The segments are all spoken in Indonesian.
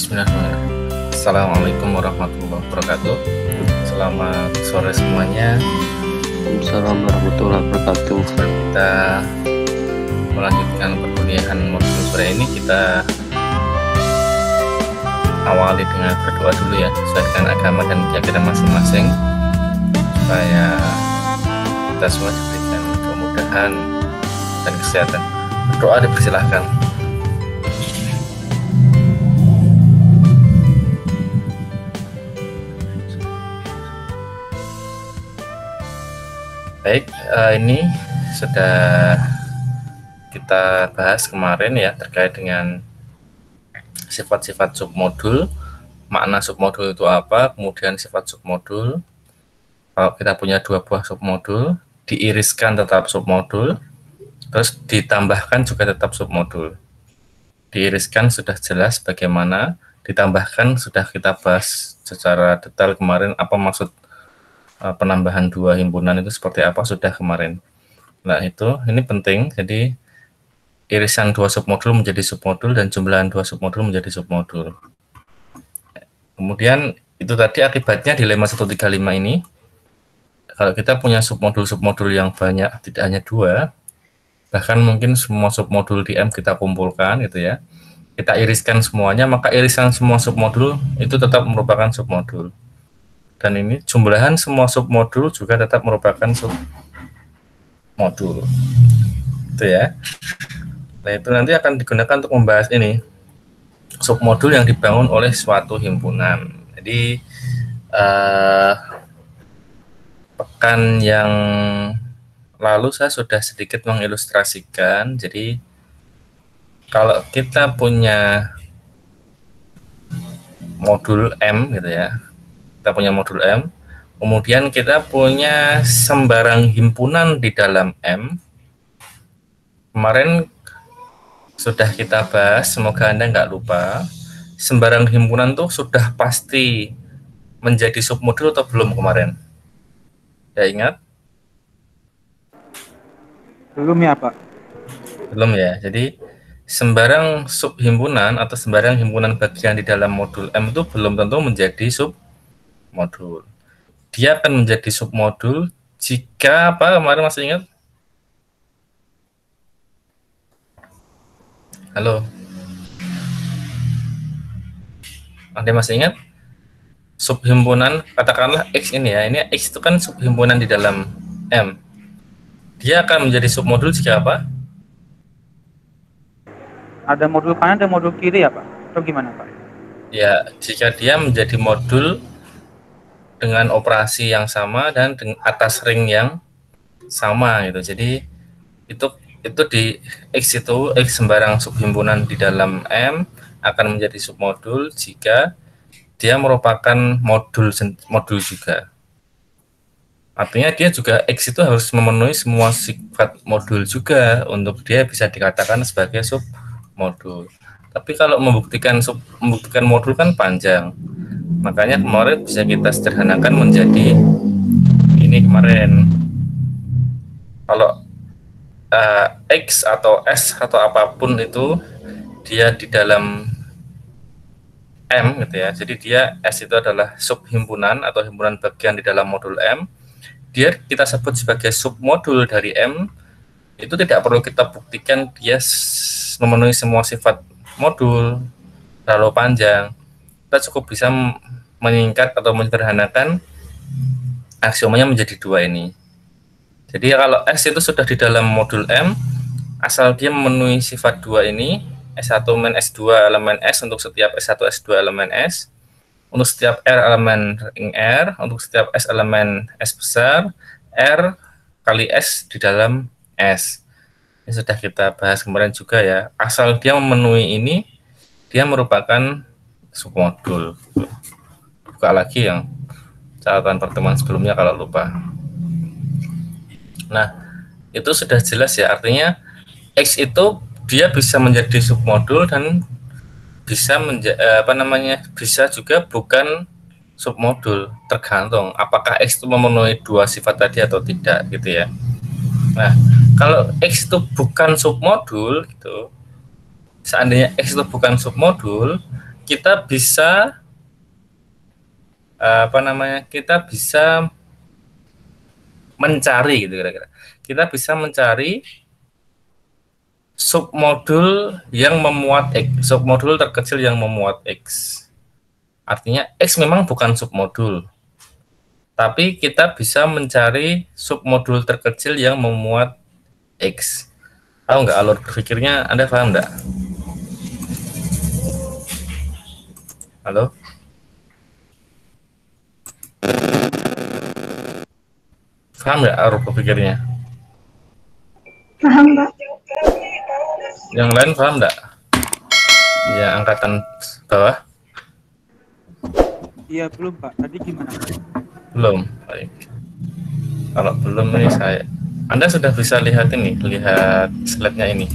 Bismillahirrahmanirrahim. Assalamualaikum warahmatullahi wabarakatuh. Selamat sore semuanya. Waalaikumsalam warahmatullahi wabarakatuh. Kita melanjutkan perkuliahan modul sore ini. Kita awali dengan berdoa dulu ya, sesuai dengan agama dan keyakinan masing-masing, supaya kita semua diberikan kemudahan dan kesehatan. Berdoa dipersilahkan. Baik, ini sudah kita bahas kemarin ya, terkait dengan sifat-sifat submodul, makna submodul itu apa, kemudian sifat submodul. Kalau kita punya dua buah submodul, diiriskan tetap submodul, terus ditambahkan juga tetap submodul. Diiriskan sudah jelas bagaimana, ditambahkan sudah kita bahas secara detail kemarin, apa maksud penambahan dua himpunan itu seperti apa sudah kemarin. Nah itu, ini penting, jadi irisan dua submodul menjadi submodul dan jumlahan dua submodul menjadi submodul. Kemudian itu tadi akibatnya dilema 135 ini, kalau kita punya submodul-submodul yang banyak, tidak hanya dua, bahkan mungkin semua submodul di M kita kumpulkan gitu ya, kita iriskan semuanya, maka irisan semua submodul itu tetap merupakan submodul. Dan ini jumlahan semua submodul juga tetap merupakan submodul. Itu ya. Nah, itu nanti akan digunakan untuk membahas ini, submodul yang dibangun oleh suatu himpunan. Jadi pekan yang lalu saya sudah sedikit mengilustrasikan. Jadi kalau kita punya modul M gitu ya, kita punya modul M, kemudian kita punya sembarang himpunan di dalam M. Kemarin sudah kita bahas, semoga Anda nggak lupa, sembarang himpunan tuh sudah pasti menjadi submodul atau belum kemarin? Ya ingat? Belum ya Pak? Belum ya, jadi sembarang subhimpunan atau sembarang himpunan bagian di dalam modul M itu belum tentu menjadi submodul. Dia akan menjadi submodul jika apa kemarin masih ingat? Halo? Anda masih ingat? Subhimpunan, katakanlah X ini ya, ini X itu kan subhimpunan di dalam M. Dia akan menjadi submodul jika apa? Ada modul kanan dan modul kiri ya Pak? Atau gimana Pak? Ya, jika dia menjadi modul dengan operasi yang sama dan atas ring yang sama gitu. Jadi itu di X itu, X sembarang subhimpunan di dalam M akan menjadi submodul jika dia merupakan modul juga. Artinya dia juga X itu harus memenuhi semua sifat modul juga untuk dia bisa dikatakan sebagai submodul. Tapi kalau membuktikan modul kan panjang. Makanya kemarin bisa kita sederhanakan menjadi ini kemarin. Kalau X atau S atau apapun itu dia di dalam M gitu ya. Jadi dia S itu adalah subhimpunan atau himpunan bagian di dalam modul M. Dia kita sebut sebagai submodul dari M. Itu tidak perlu kita buktikan dia memenuhi semua sifat modul terlalu panjang. Kita cukup bisa menyingkat atau menyederhanakan aksiomanya menjadi dua ini. Jadi kalau S itu sudah di dalam modul M, asal dia memenuhi sifat dua ini, S1 min S2 elemen S untuk setiap S1 S2 elemen S, untuk setiap R elemen ring R, untuk setiap S elemen S besar, R kali S di dalam S. Ini sudah kita bahas kemarin juga ya. Asal dia memenuhi ini, dia merupakan submodul. Buka lagi yang catatan pertemuan sebelumnya kalau lupa. Nah, itu sudah jelas ya. Artinya X itu dia bisa menjadi submodul dan bisa bisa juga bukan submodul, tergantung apakah X itu memenuhi dua sifat tadi atau tidak gitu ya. Nah, kalau X itu bukan submodul gitu, seandainya X itu bukan submodul, kita bisa kita bisa mencari gitu kira-kira. Kita bisa mencari submodul yang memuat X, submodul terkecil yang memuat X. Artinya X memang bukan submodul, tapi kita bisa mencari submodul terkecil yang memuat X. Tahu nggak alur berpikirnya? Anda paham nggak? Halo? Paham nggak alur berpikirnya? Paham, Pak. Yang lain paham nggak? Ya, angkatan bawah? Iya belum Pak. Tadi gimana Pak? Belum. Baik. Kalau belum ini Anda sudah bisa lihat slide-nya ini.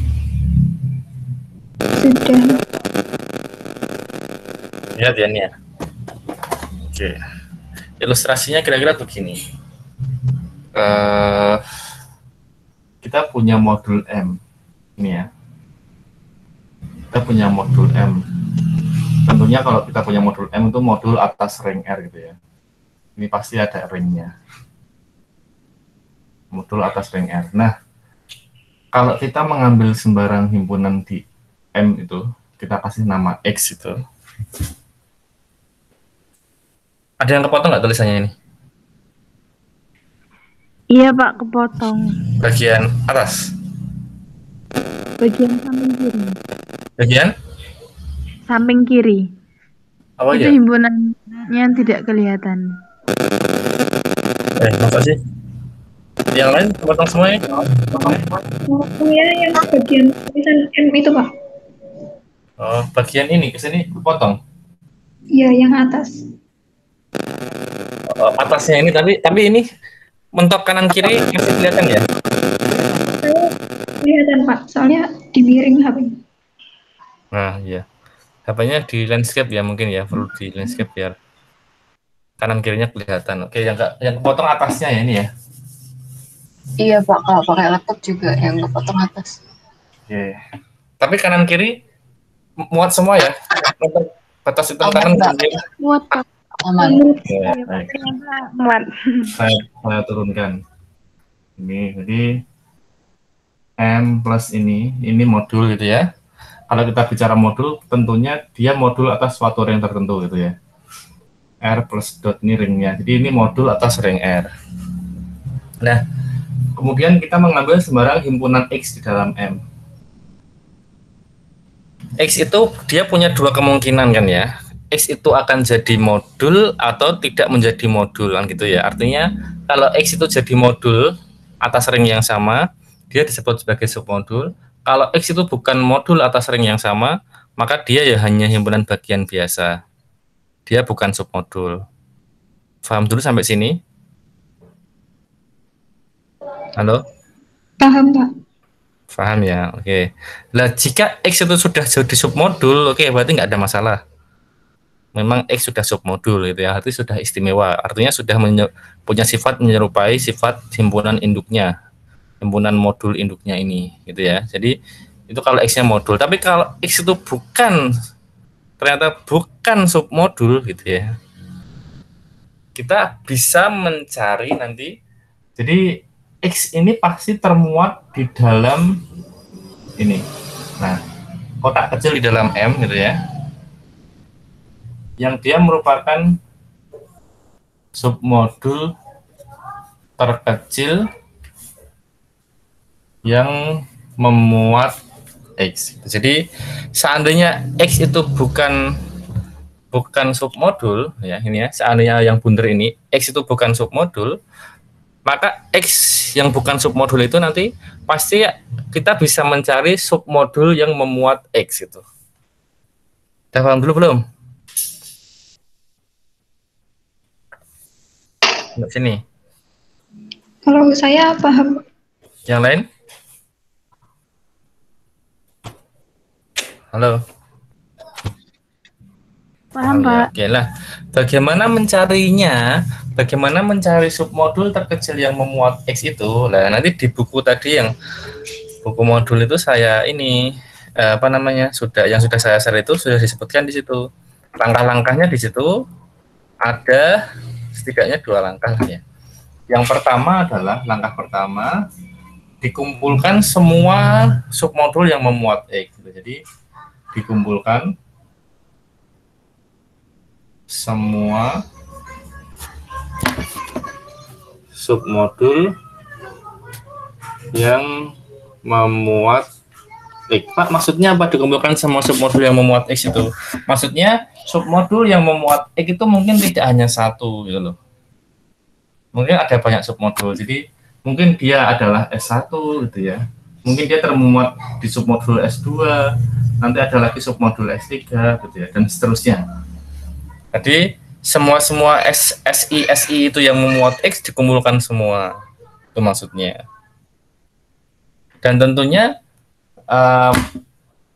Sudah. Lihat ya nih ya. Oke. Ilustrasinya kira-kira begini. Kita punya modul M. Ini ya. Kita punya modul M. Tentunya kalau kita punya modul M itu modul atas ring R gitu ya. Ini pasti ada ringnya. Modul atas ring R. Nah, kalau kita mengambil sembarang himpunan di M itu, kita kasih nama X itu. Ada yang kepotong nggak tulisannya ini? Iya, Pak, kepotong. Bagian atas. Bagian samping kiri. Bagian? Samping kiri. Apa Itu ya? himpunannya tidak kelihatan. Masa sih? Yang lain kepotong semuanya? Oh ya, yang bagian tulisan M itu, Pak. Oh, bagian ini ke sini kepotong. Iya, yang atas. Oh, atasnya ini tapi ini mentok kanan kiri masih kelihatan ya? Kelihatan, Pak. Soalnya di miring HP. Nah, iya. HP-nya di landscape ya mungkin ya, perlu di landscape biar kanan kirinya kelihatan. Oke, yang kepotong atasnya ya ini ya. Iya Pak, kalau pakai laptop juga yang kepotong atas. Oke. Tapi kanan kiri muat semua ya. Batas hitam kanan kiri. Muat, Pak. Aman. Ya, baik. Muat. Saya turunkan. Ini jadi M plus ini modul gitu ya. Kalau kita bicara modul, tentunya dia modul atas suatu ring tertentu gitu ya. R plus dot ini ringnya. Jadi ini modul atas ring R. Nah, kemudian kita mengambil sembarang himpunan X di dalam M. X itu dia punya dua kemungkinan kan ya. X itu akan jadi modul atau tidak menjadi modul kan gitu ya. Artinya kalau X itu jadi modul atas ring yang sama, dia disebut sebagai submodul. Kalau X itu bukan modul atas ring yang sama, maka dia ya hanya himpunan bagian biasa. Dia bukan submodul. Paham dulu sampai sini? Halo? Paham, Pak. Paham ya? Oke. Nah, jika X itu sudah jadi submodul, oke, berarti nggak ada masalah. Memang X sudah submodul gitu ya, artinya sudah istimewa. Artinya sudah punya sifat menyerupai sifat himpunan induknya. Himpunan modul induknya ini gitu ya. Jadi itu kalau X-nya modul, tapi kalau X itu ternyata bukan submodul gitu ya, kita bisa mencari nanti. Jadi X ini pasti termuat di dalam ini. Nah, kotak kecil di dalam M gitu ya, yang dia merupakan submodul terkecil yang memuat X. Jadi seandainya X itu bukan submodul ya, ini ya, seandainya yang bundar ini X itu bukan submodul, maka X yang bukan submodul itu nanti pasti kita bisa mencari submodul yang memuat X itu. Udah paham dulu belum? Di sini. Kalau saya paham. Yang lain? Halo. Paham, Ya, Pak. oke lah. Bagaimana mencarinya? Bagaimana mencari submodul terkecil yang memuat X itu? Nah, nanti di buku tadi yang buku modul itu saya ini sudah saya share itu sudah disebutkan di situ. langkah-langkahnya di situ ada setidaknya 2 langkah ya. Yang pertama adalah langkah pertama dikumpulkan semua submodul yang memuat X. Jadi dikumpulkan semua submodul yang memuat X. Pak, maksudnya apa dikumpulkan semua submodul yang memuat X itu? Maksudnya submodul yang memuat X itu mungkin tidak hanya satu gitu loh. Mungkin ada banyak submodul. Jadi mungkin dia adalah S1 gitu ya. Mungkin dia termuat di submodul S2, nanti ada lagi submodul S3 gitu ya, dan seterusnya. Jadi semua SI itu yang memuat X dikumpulkan semua. Itu maksudnya. Dan tentunya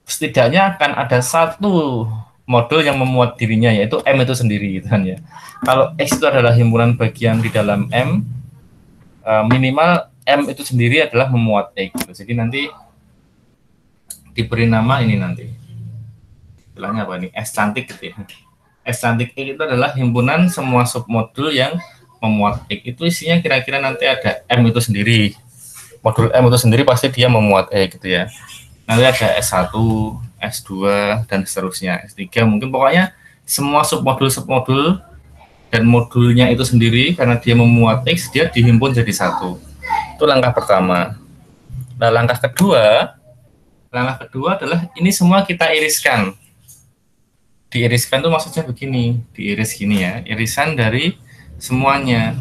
setidaknya akan ada satu modul yang memuat dirinya, yaitu M itu sendiri gitu kan ya. Kalau X itu adalah himpunan bagian di dalam M, minimal M itu sendiri adalah memuat X gitu. Jadi nanti diberi nama ini nanti istilahnya apa nih, S cantik gitu ya. S cantik X itu adalah himpunan semua submodul yang memuat X. Itu isinya kira-kira nanti ada M itu sendiri, modul M itu sendiri pasti dia memuat X gitu ya. Nanti ada S1, S2, dan seterusnya, S3, mungkin pokoknya semua submodul dan modulnya itu sendiri karena dia memuat X, dia dihimpun jadi satu. Itu langkah pertama. Nah, langkah kedua adalah ini semua kita iriskan. Diiriskan itu maksudnya begini, diiris gini ya, irisan dari semuanya.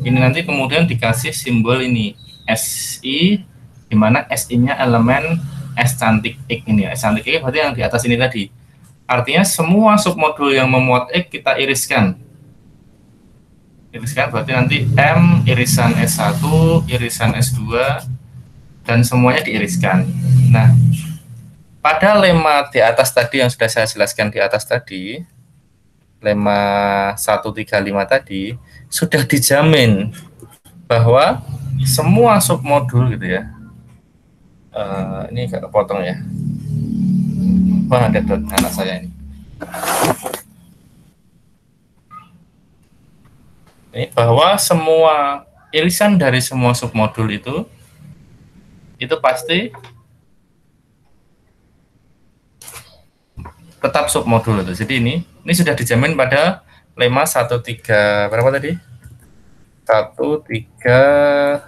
Ini nanti kemudian dikasih simbol ini, SI, di mana SI-nya elemen S cantik X ini ya. S cantik X berarti yang di atas ini tadi. Artinya semua submodul yang memuat X kita iriskan. Iriskan berarti nanti M irisan S1, irisan S2, dan semuanya diiriskan. Nah, pada lema di atas tadi yang sudah saya jelaskan di atas tadi, lema 135 tadi, sudah dijamin bahwa semua submodul gitu ya. Ini agak kepotong ya. Wah, ada dot anak saya ini. Ini bahwa semua irisan dari semua submodul itu pasti tetap submodul itu. Jadi ini sudah dijamin pada lema 13 berapa tadi? 135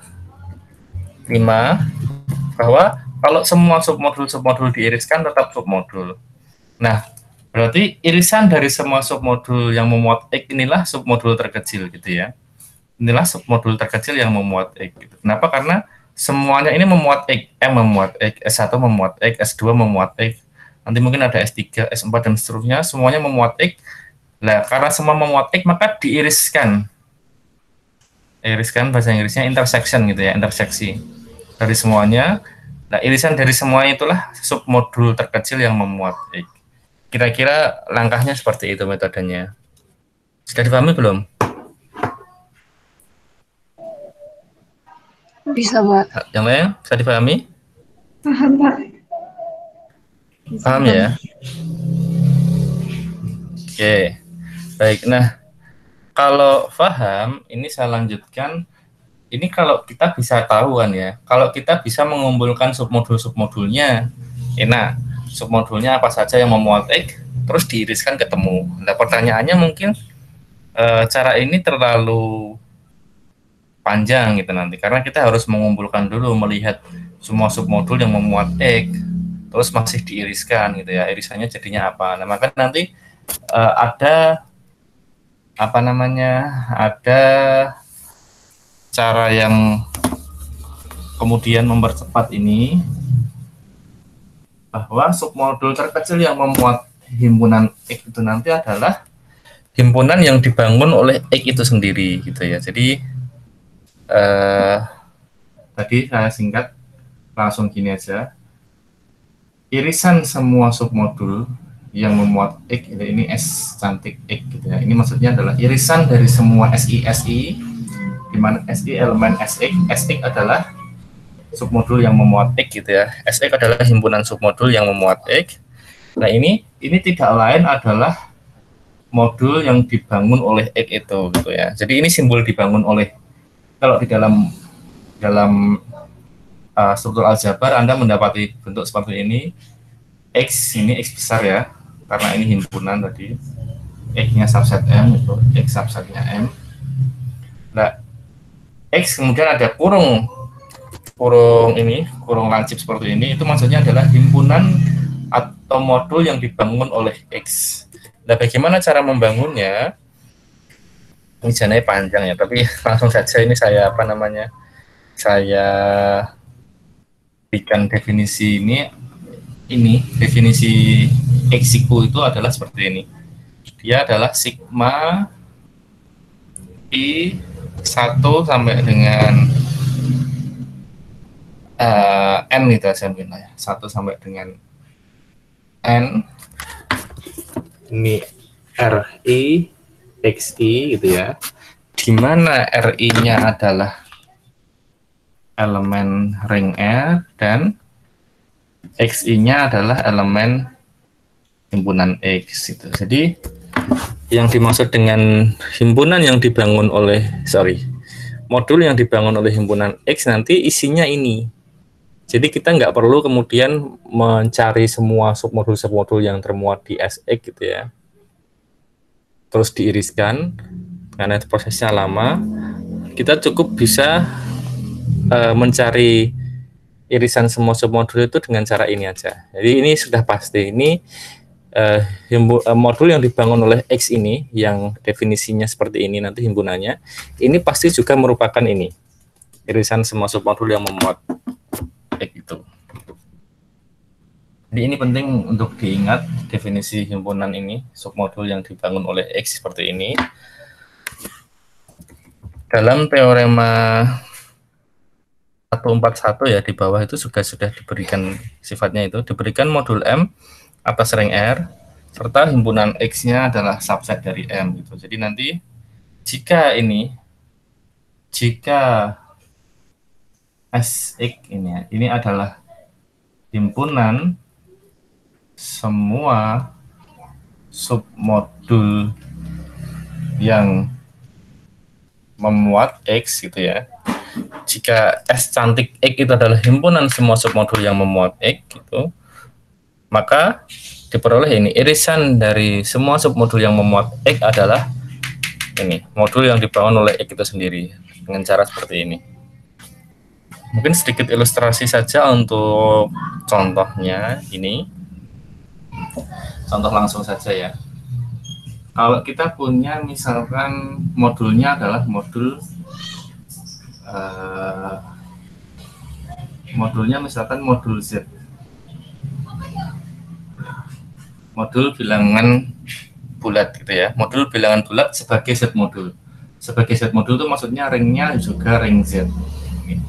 bahwa kalau semua submodul diiriskan tetap submodul. Nah, berarti irisan dari semua submodul yang memuat X inilah submodul terkecil gitu ya. Inilah submodul terkecil yang memuat X. Gitu. Kenapa? Karena semuanya ini memuat X, M memuat X, S1 memuat X, S2 memuat X. Nanti mungkin ada S3, S4 dan seterusnya, semuanya memuat X. Nah, karena semua memuat X maka diiriskan. Iriskan bahasa Inggrisnya intersection gitu ya, interseksi dari semuanya. Nah, irisan dari semuanya itulah submodul terkecil yang memuat X. Kira-kira langkahnya seperti itu metodenya. Sudah dipahami belum? Bisa, Pak. Yang lain bisa dipahami? Paham, Pak. Paham ya? Oke. Baik, nah kalau paham, ini saya lanjutkan. Ini kalau kita bisa tahuan ya, kalau kita bisa mengumpulkan submodulnya, enak. Submodulnya apa saja yang memuat X, terus diiriskan ketemu. Nah, pertanyaannya mungkin cara ini terlalu panjang gitu nanti, karena kita harus mengumpulkan dulu, melihat semua submodul yang memuat X, terus masih diiriskan gitu ya, irisannya jadinya apa. Nah, maka nanti ada apa namanya, ada cara yang kemudian mempercepat ini, bahwa submodul terkecil yang memuat himpunan X itu nanti adalah himpunan yang dibangun oleh X itu sendiri gitu ya. Jadi tadi saya singkat langsung gini aja, irisan semua submodul yang memuat X ini S cantik X gitu ya. Ini maksudnya adalah irisan dari semua SI di mana SI elemen SX adalah submodul yang memuat X gitu ya. SX adalah himpunan submodul yang memuat X. Nah, ini tidak lain adalah modul yang dibangun oleh X itu gitu ya. Jadi ini simbol dibangun oleh, kalau di dalam struktur aljabar Anda mendapati bentuk seperti ini. X ini X besar ya, karena ini himpunan tadi. X-nya subset M itu X subsetnya M. Nah, X kemudian ada kurung lancip seperti ini, itu maksudnya adalah himpunan atau modul yang dibangun oleh X. Nah, bagaimana cara membangunnya? Ini jananya panjang ya, tapi langsung saja ini saya saya berikan definisi ini definisi Xiku itu adalah seperti ini. Dia adalah sigma I 1 sampai dengan N gitu ya, 1 sampai dengan N. Ini RI XI gitu ya, di mana RI-nya adalah elemen ring R dan XI-nya adalah elemen himpunan X itu. Jadi yang dimaksud dengan himpunan yang dibangun oleh modul yang dibangun oleh himpunan X nanti isinya ini. Jadi kita nggak perlu kemudian mencari semua submodul yang termuat di SX gitu ya, terus diiriskan karena prosesnya lama. Kita cukup bisa mencari irisan semua submodul itu dengan cara ini aja. Jadi ini sudah pasti, ini modul yang dibangun oleh X ini, yang definisinya seperti ini nanti himpunannya, ini pasti juga merupakan ini, irisan semua submodul yang memuat X itu. Jadi ini penting untuk diingat definisi himpunan ini, submodul yang dibangun oleh X seperti ini. Dalam teorema 141 ya, di bawah itu juga sudah diberikan sifatnya, itu diberikan modul M atas ring R serta himpunan X-nya adalah subset dari M gitu. Jadi nanti jika SX ini adalah himpunan semua submodul yang memuat X gitu ya. Jika S cantik X itu adalah himpunan semua submodul yang memuat X gitu, maka diperoleh ini irisan dari semua submodul yang memuat X adalah ini modul yang dibangun oleh X itu sendiri dengan cara seperti ini. Mungkin sedikit ilustrasi saja untuk contohnya ini. Contoh langsung saja ya. Kalau kita punya misalkan modulnya adalah modulnya misalkan modul Z. Modul bilangan bulat gitu ya. Modul bilangan bulat sebagai Z modul. Sebagai Z modul itu maksudnya ringnya juga ring Z.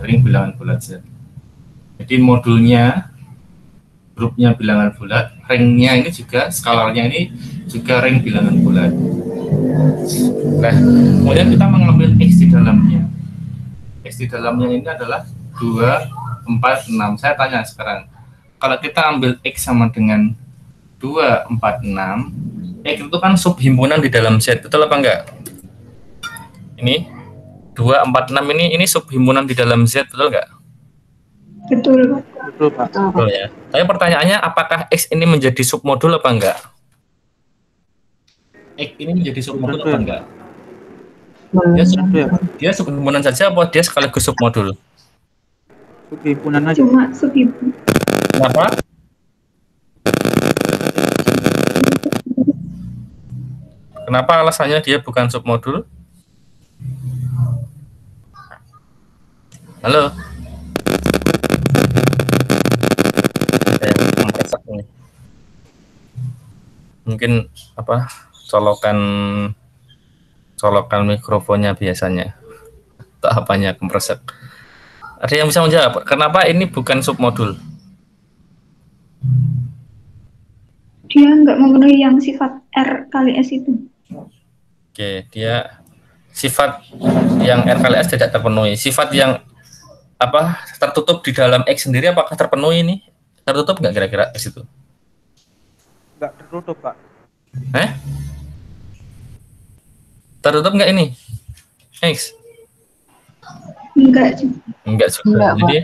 Ring bilangan bulat Z. Jadi modulnya, grupnya bilangan bulat, ringnya ini juga, skalarnya ini juga ring bilangan bulat. Nah, kemudian kita mengambil X di dalamnya. X di dalamnya ini adalah 2, 4, 6. Saya tanya sekarang, kalau kita ambil X sama dengan 2, 4, 6, X itu kan subhimpunan di dalam Z, betul apa enggak? Ini 2, 4, 6 ini subhimpunan di dalam Z, betul nggak? Betul. Betul, Pak. Betul ya. Tapi pertanyaannya, apakah X ini menjadi submodul apa enggak? X ini menjadi submodul apa enggak? Dia subhimpunan saja apa dia sekaligus submodul? Subhimpunan aja. Cuma subhimpunan. Kenapa? Kenapa alasannya dia bukan submodul? Halo. Mungkin colokan mikrofonnya biasanya atau apanya kompresor. Ada yang bisa menjawab kenapa ini bukan submodul? Dia nggak memenuhi yang sifat R kali S itu. Oke, dia sifat yang R kali S tidak terpenuhi. Sifat yang tertutup di dalam X sendiri apakah terpenuhi ini? Tertutup nggak kira-kira X itu? Nggak tertutup, Pak. Tertutup nggak ini? X? Enggak juga. Enggak juga. Enggak, Jadi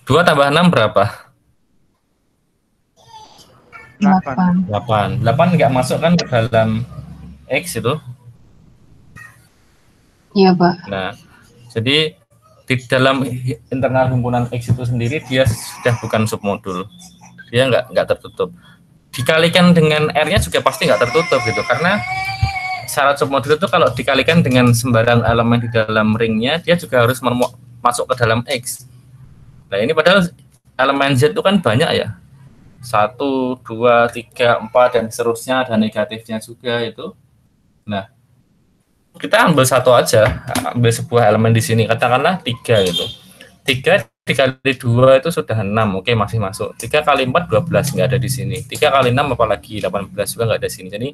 2 tambah 6 berapa? 8. 8. 8. 8 nggak masuk kan ke dalam X itu. Iya, Pak. Nah, jadi di dalam internal himpunan X itu sendiri dia sudah bukan submodul. Dia nggak tertutup. Dikalikan dengan R-nya juga pasti nggak tertutup gitu, karena syarat submodul itu kalau dikalikan dengan sembarang elemen di dalam ringnya, dia juga harus masuk ke dalam X. Nah ini padahal elemen Z itu kan banyak ya, 1, 2, 3, 4 dan seterusnya, dan negatifnya juga itu. Nah kita ambil satu aja, ambil sebuah elemen di sini, katakanlah 3 gitu. 3 dikali 2 itu sudah 6, oke masih masuk. 3 kali 4 12, nggak ada di sini. 3 kali 6 apalagi 18 juga nggak ada di sini. Jadi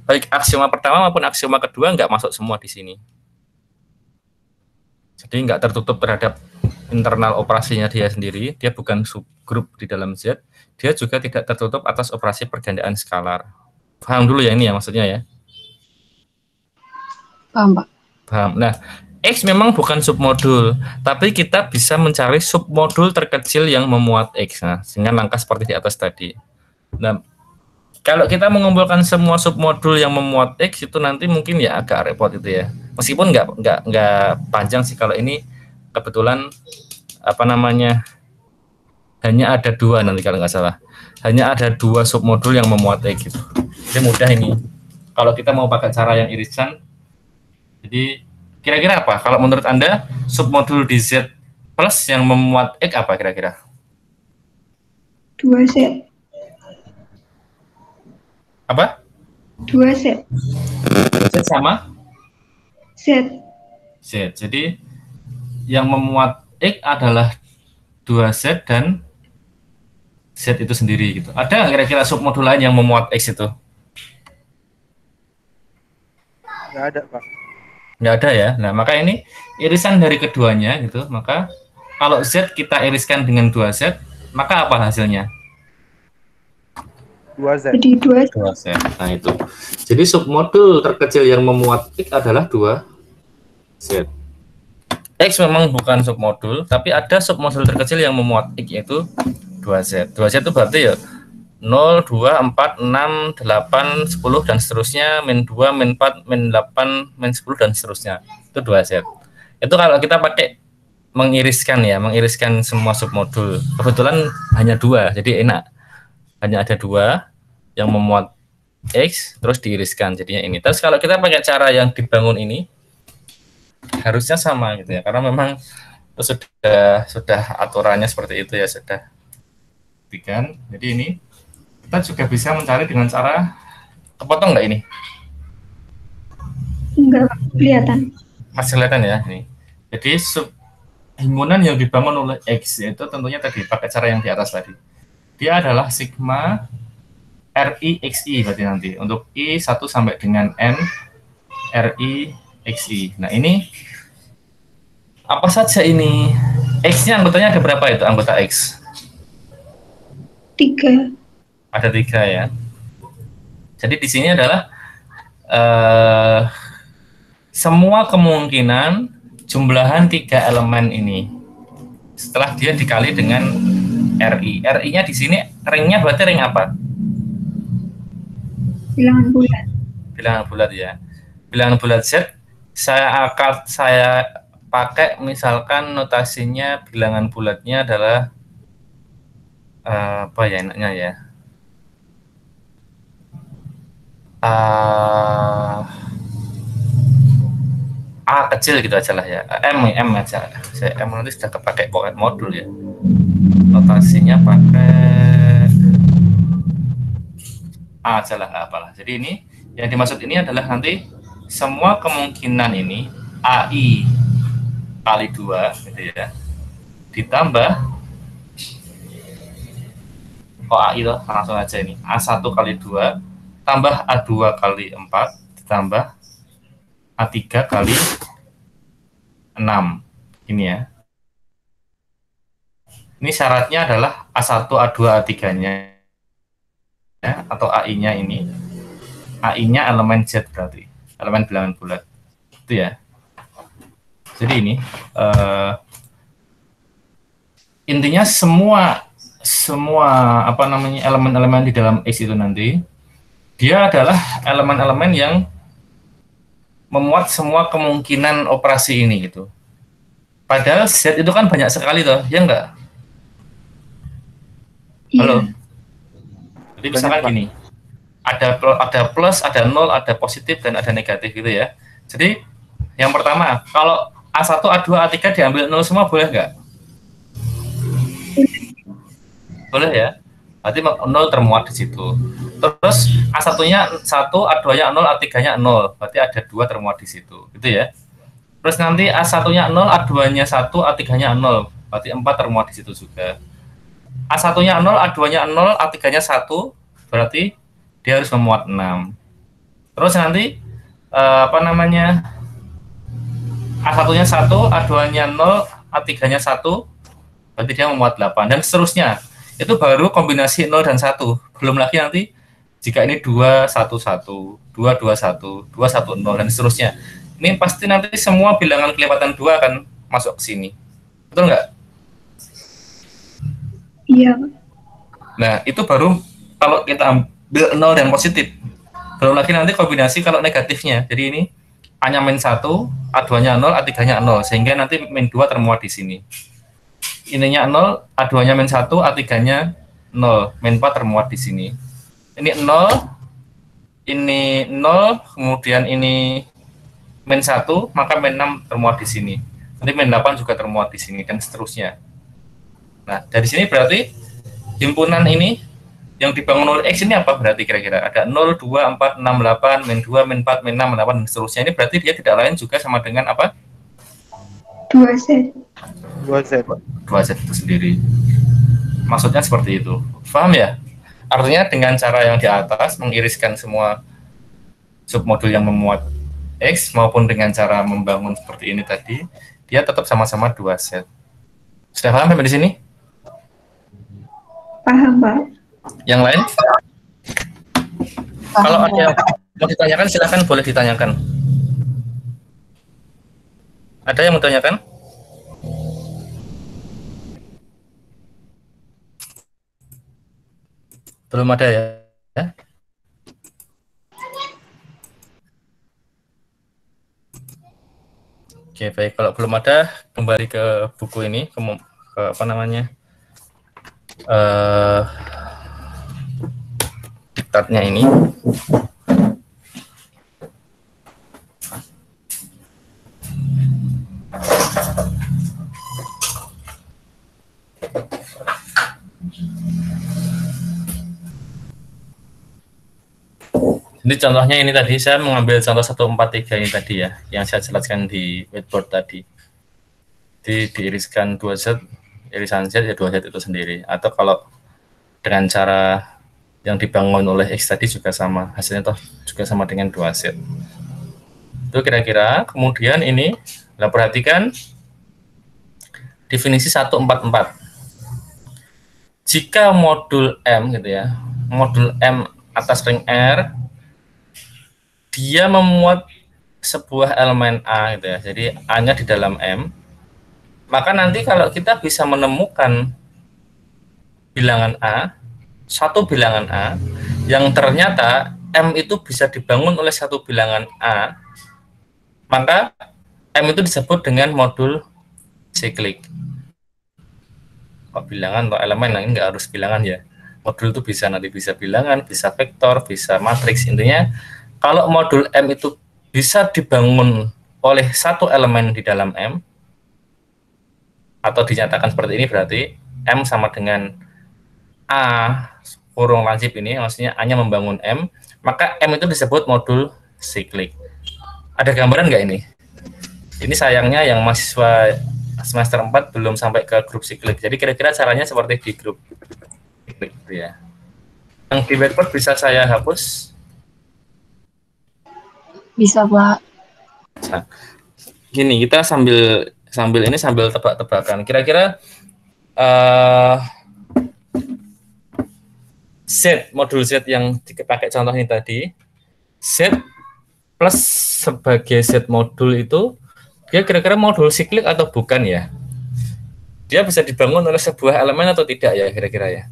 baik aksioma pertama maupun aksioma kedua nggak masuk semua di sini. Jadi nggak tertutup terhadap internal operasinya dia sendiri. Dia bukan subgrup di dalam Z. Dia juga tidak tertutup atas operasi pergandaan skalar. Paham dulu ya ini ya maksudnya ya. Paham, Pak. Paham. Nah, X memang bukan submodul, tapi kita bisa mencari submodul terkecil yang memuat X. Nah, dengan langkah seperti di atas tadi. Nah, kalau kita mengumpulkan semua submodul yang memuat X itu nanti mungkin ya agak repot itu ya. Meskipun nggak panjang sih kalau ini kebetulan apa namanya hanya ada 2 nanti kalau nggak salah. Hanya ada 2 submodul yang memuat X gitu. Jadi mudah ini. Kalau kita mau pakai cara yang irisan, jadi kira-kira apa? Kalau menurut Anda, submodul di Z plus yang memuat X apa kira-kira? 2Z. Apa? 2Z. Z sama? Z. Z. Jadi yang memuat X adalah 2Z dan Z itu sendiri gitu. Ada kira-kira submodul lain yang memuat X itu? Nggak ada, Pak. Nggak ada ya. Nah, maka ini irisan dari keduanya gitu. Maka kalau Z kita iriskan dengan 2Z, maka apa hasilnya? 2Z. Jadi 2Z. 2Z. Nah, itu. Jadi submodul terkecil yang memuat X adalah 2Z. X memang bukan submodul, tapi ada submodul terkecil yang memuat X yaitu 2Z. 2Z itu berarti ya 0, 2, 4, 6, 8, 10 dan seterusnya, min 2, min 4, min 8, min 10 dan seterusnya. Itu 2Z. Itu kalau kita pakai mengiriskan ya, mengiriskan semua submodul. Kebetulan hanya 2, jadi enak. Hanya ada 2 yang memuat X terus diiriskan jadinya ini. Terus kalau kita pakai cara yang dibangun ini harusnya sama gitu ya. Karena memang itu sudah aturannya seperti itu ya, sudah diberikan. Jadi ini kita juga bisa mencari dengan cara kepotong nggak ini? Enggak, Pak. Kelihatan. Masih kelihatan ya ini. Jadi himpunan yang dibangun oleh X itu tentunya tadi pakai cara yang di atas tadi. Dia adalah sigma RI XI berarti nanti untuk I 1 sampai dengan N RI XI. Nah ini apa saja ini? X-nya anggotanya ada berapa itu anggota X? 3. Ada 3 ya. Jadi di sini adalah semua kemungkinan jumlahan 3 elemen ini setelah dia dikali dengan RI. RI-nya di sini ringnya berarti ring apa? Bilangan bulat. Bilangan bulat ya. Bilangan bulat Z saya pakai misalkan notasinya bilangan bulatnya adalah apa ya enaknya ya? A kecil gitu aja lah ya. M aja. Saya M nanti sudah kepakai pokoknya modul ya. Notasinya pakai A aja lah, nggak apalah. Jadi ini yang dimaksud ini adalah nanti semua kemungkinan ini AI kali 2 gitu ya. Ditambah AI itu langsung aja ini. A1 kali 2 tambah A2 kali 4 ditambah A3 kali 6 ini ya. Ini syaratnya adalah A1, A2, A3-nya ya, atau AI-nya ini. AI-nya elemen Z berarti. elemen bilangan bulat. Itu ya. Jadi ini intinya semua apa namanya elemen-elemen di dalam X itu nanti dia adalah elemen-elemen yang memuat semua kemungkinan operasi ini gitu. Padahal Z itu kan banyak sekali toh, ya enggak? Halo. Jadi misalkan gini, ada plus, ada nol, ada positif dan ada negatif gitu ya. Jadi yang pertama, kalau A1, A2, A3 diambil nol semua boleh nggak? Boleh ya. Berarti nol termuat di situ. Terus A1-nya 1, A2-nya 0, A3-nya 0. Berarti ada 2 termuat di situ. Gitu ya. Terus nanti A1-nya 0, A2-nya 1, A3-nya 0. Berarti 4 termuat di situ juga. A1-nya 0, A2-nya 0, A3-nya 1. Berarti dia harus memuat 6. Terus nanti apa namanya? A1-nya 1, A2-nya 0, A3-nya 1. Berarti dia memuat 8 dan seterusnya. Itu baru kombinasi 0 dan 1. Belum lagi nanti jika ini 2, 1, 1, 2, 2, 1, 2, 1, 0 dan seterusnya. Ini pasti nanti semua bilangan kelipatan 2 akan masuk ke sini. Betul nggak? Iya. Nah, itu baru kalau kita ambil 0 dan positif. Belum lagi nanti kombinasi kalau negatifnya. Jadi ini A-nya min 1, A2-nya 0, A3-nya 0. Sehingga nanti min 2 termuat di sini. Ininya 0, A2-nya min 1, A3-nya 0, min 4 termuat di sini. Ini 0, ini 0, kemudian ini min 1, maka min 6 termuat di sini. Nanti min 8 juga termuat di sini, dan seterusnya. Nah, dari sini berarti himpunan ini yang dibangun oleh X ini apa berarti kira-kira? Ada 0, 2, 4, 6, 8, min 2, min 4, min 6, min 8, dan seterusnya. Ini berarti dia tidak lain juga sama dengan apa? 2Z. 2Z itu sendiri. Maksudnya seperti itu. Paham ya? Artinya dengan cara yang di atas mengiriskan semua submodul yang memuat X maupun dengan cara membangun seperti ini tadi, dia tetap sama-sama 2Z. Sudah paham sampai di sini? Paham, Pak. Yang lain? Kalau ada yang mau ditanyakan silakan, boleh ditanyakan. Ada yang mau ditanyakan? Belum ada ya? Oke, baik. Kalau belum ada, kembali ke buku ini, ke apa namanya, diktatnya ini. Jadi contohnya ini tadi, saya mengambil contoh 143 ini tadi ya, yang saya jelaskan di whiteboard tadi. Diiriskan 2Z, irisan Z ya 2Z itu sendiri. Atau kalau dengan cara yang dibangun oleh X tadi juga sama, hasilnya toh juga sama dengan 2Z. Itu kira-kira. Kemudian ini, nah perhatikan definisi 144. Jika modul M gitu ya, modul M atas ring R, dia memuat sebuah elemen A gitu ya. Jadi A-nya di dalam M. Maka nanti kalau kita bisa menemukan bilangan A, satu bilangan A yang ternyata M itu bisa dibangun oleh satu bilangan A, maka M itu disebut dengan modul siklik. Kok bilangan atau elemen, nah ini nggak harus bilangan ya. Modul itu bisa nanti bisa bilangan, bisa vektor, bisa matriks. Intinya kalau modul M itu bisa dibangun oleh satu elemen di dalam M, atau dinyatakan seperti ini, berarti M sama dengan A kurung lansip ini, maksudnya A-nya membangun M, maka M itu disebut modul siklik. Ada gambaran nggak ini? Ini sayangnya yang mahasiswa semester 4 belum sampai ke grup siklik. Jadi kira-kira caranya seperti di grup siklik gitu ya. Yang di whiteboard bisa saya hapus? Bisa, Pak. Nah, gini, kita sambil tebak-tebakan. Kira-kira Z, modul Z yang dipakai contoh ini tadi, Z plus sebagai Z modul itu dia kira-kira modul siklik atau bukan ya? Dia bisa dibangun oleh sebuah elemen atau tidak ya kira-kira ya?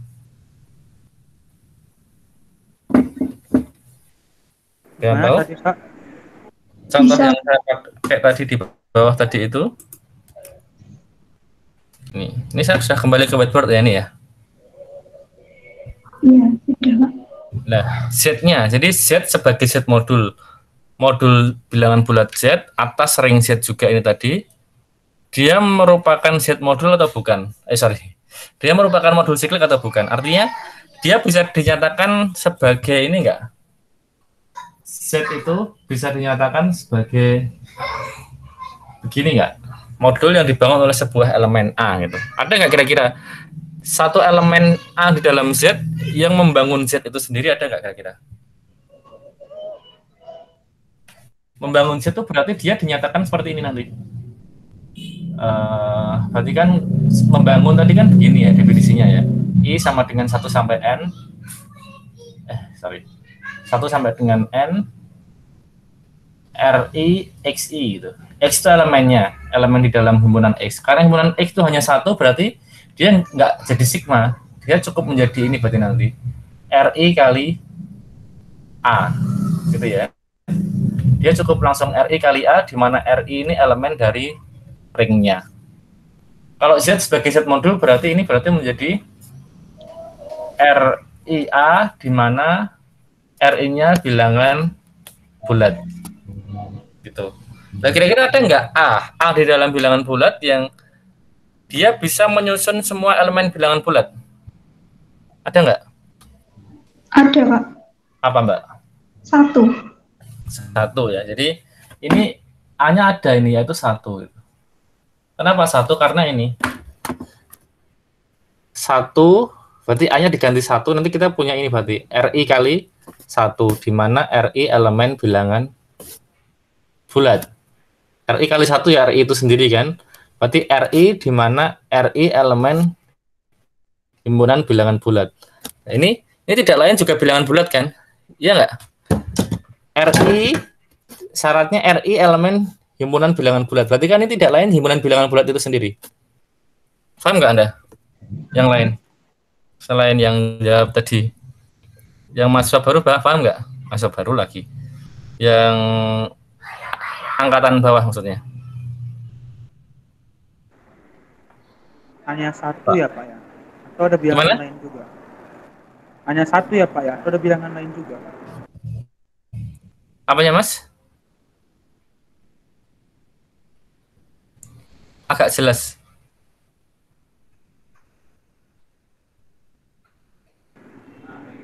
Yang Gimana tahu? tadi, Pak? Contoh Bisa. yang saya pakai tadi di bawah tadi itu. Ini saya sudah kembali ke whiteboard ya ini ya. Iya, sudah, Pak. Nah, Z-nya, jadi Z sebagai Z modul, modul bilangan bulat Z atas ring Z juga ini tadi, dia merupakan Z modul atau bukan? Dia merupakan modul siklik atau bukan? Artinya dia bisa dinyatakan sebagai ini enggak? Z itu bisa dinyatakan sebagai begini enggak? Modul yang dibangun oleh sebuah elemen A gitu. Ada nggak kira-kira satu elemen A di dalam Z yang membangun Z itu sendiri, ada nggak kira-kira? Membangun Z itu berarti dia dinyatakan seperti ini nanti. Berarti kan membangun tadi kan begini ya definisinya ya. I sama dengan 1 sampai N. 1 sampai dengan N RI XI gitu. X itu elemennya, elemen di dalam himpunan X. Karena himpunan X itu hanya satu, berarti dia nggak jadi sigma. Dia cukup menjadi ini berarti nanti RI kali A, gitu ya. Dia cukup langsung RI kali A, di mana RI ini elemen dari ringnya. Kalau Z sebagai Z modul berarti ini berarti menjadi RIA, di mana RI-nya bilangan bulat, gitu. Nah, kira-kira ada nggak A di dalam bilangan bulat yang dia bisa menyusun semua elemen bilangan bulat? Ada nggak? Ada, Pak. Apa, Mbak? 1. 1 ya. Jadi ini A-nya ada ini, yaitu 1. Kenapa 1? Karena ini 1, berarti A-nya diganti 1, nanti kita punya ini berarti RI kali 1, di mana RI elemen bilangan bulat. RI kali 1 ya RI itu sendiri kan. Berarti RI di mana RI elemen himpunan bilangan bulat. Nah, ini tidak lain juga bilangan bulat kan? Iya nggak? RI syaratnya RI elemen himpunan bilangan bulat. Berarti kan ini tidak lain himpunan bilangan bulat itu sendiri. Paham nggak Anda? Yang lain? Selain yang jawab tadi. Yang mahasiswa baru paham nggak? Mahasiswa baru lagi. Yang angkatan bawah maksudnya. Hanya 1 ya, Pak ya? Atau ada bilangan Gimana? lain juga? Hanya 1 ya, Pak ya? Atau ada bilangan lain juga? Apanya, Mas? Agak jelas.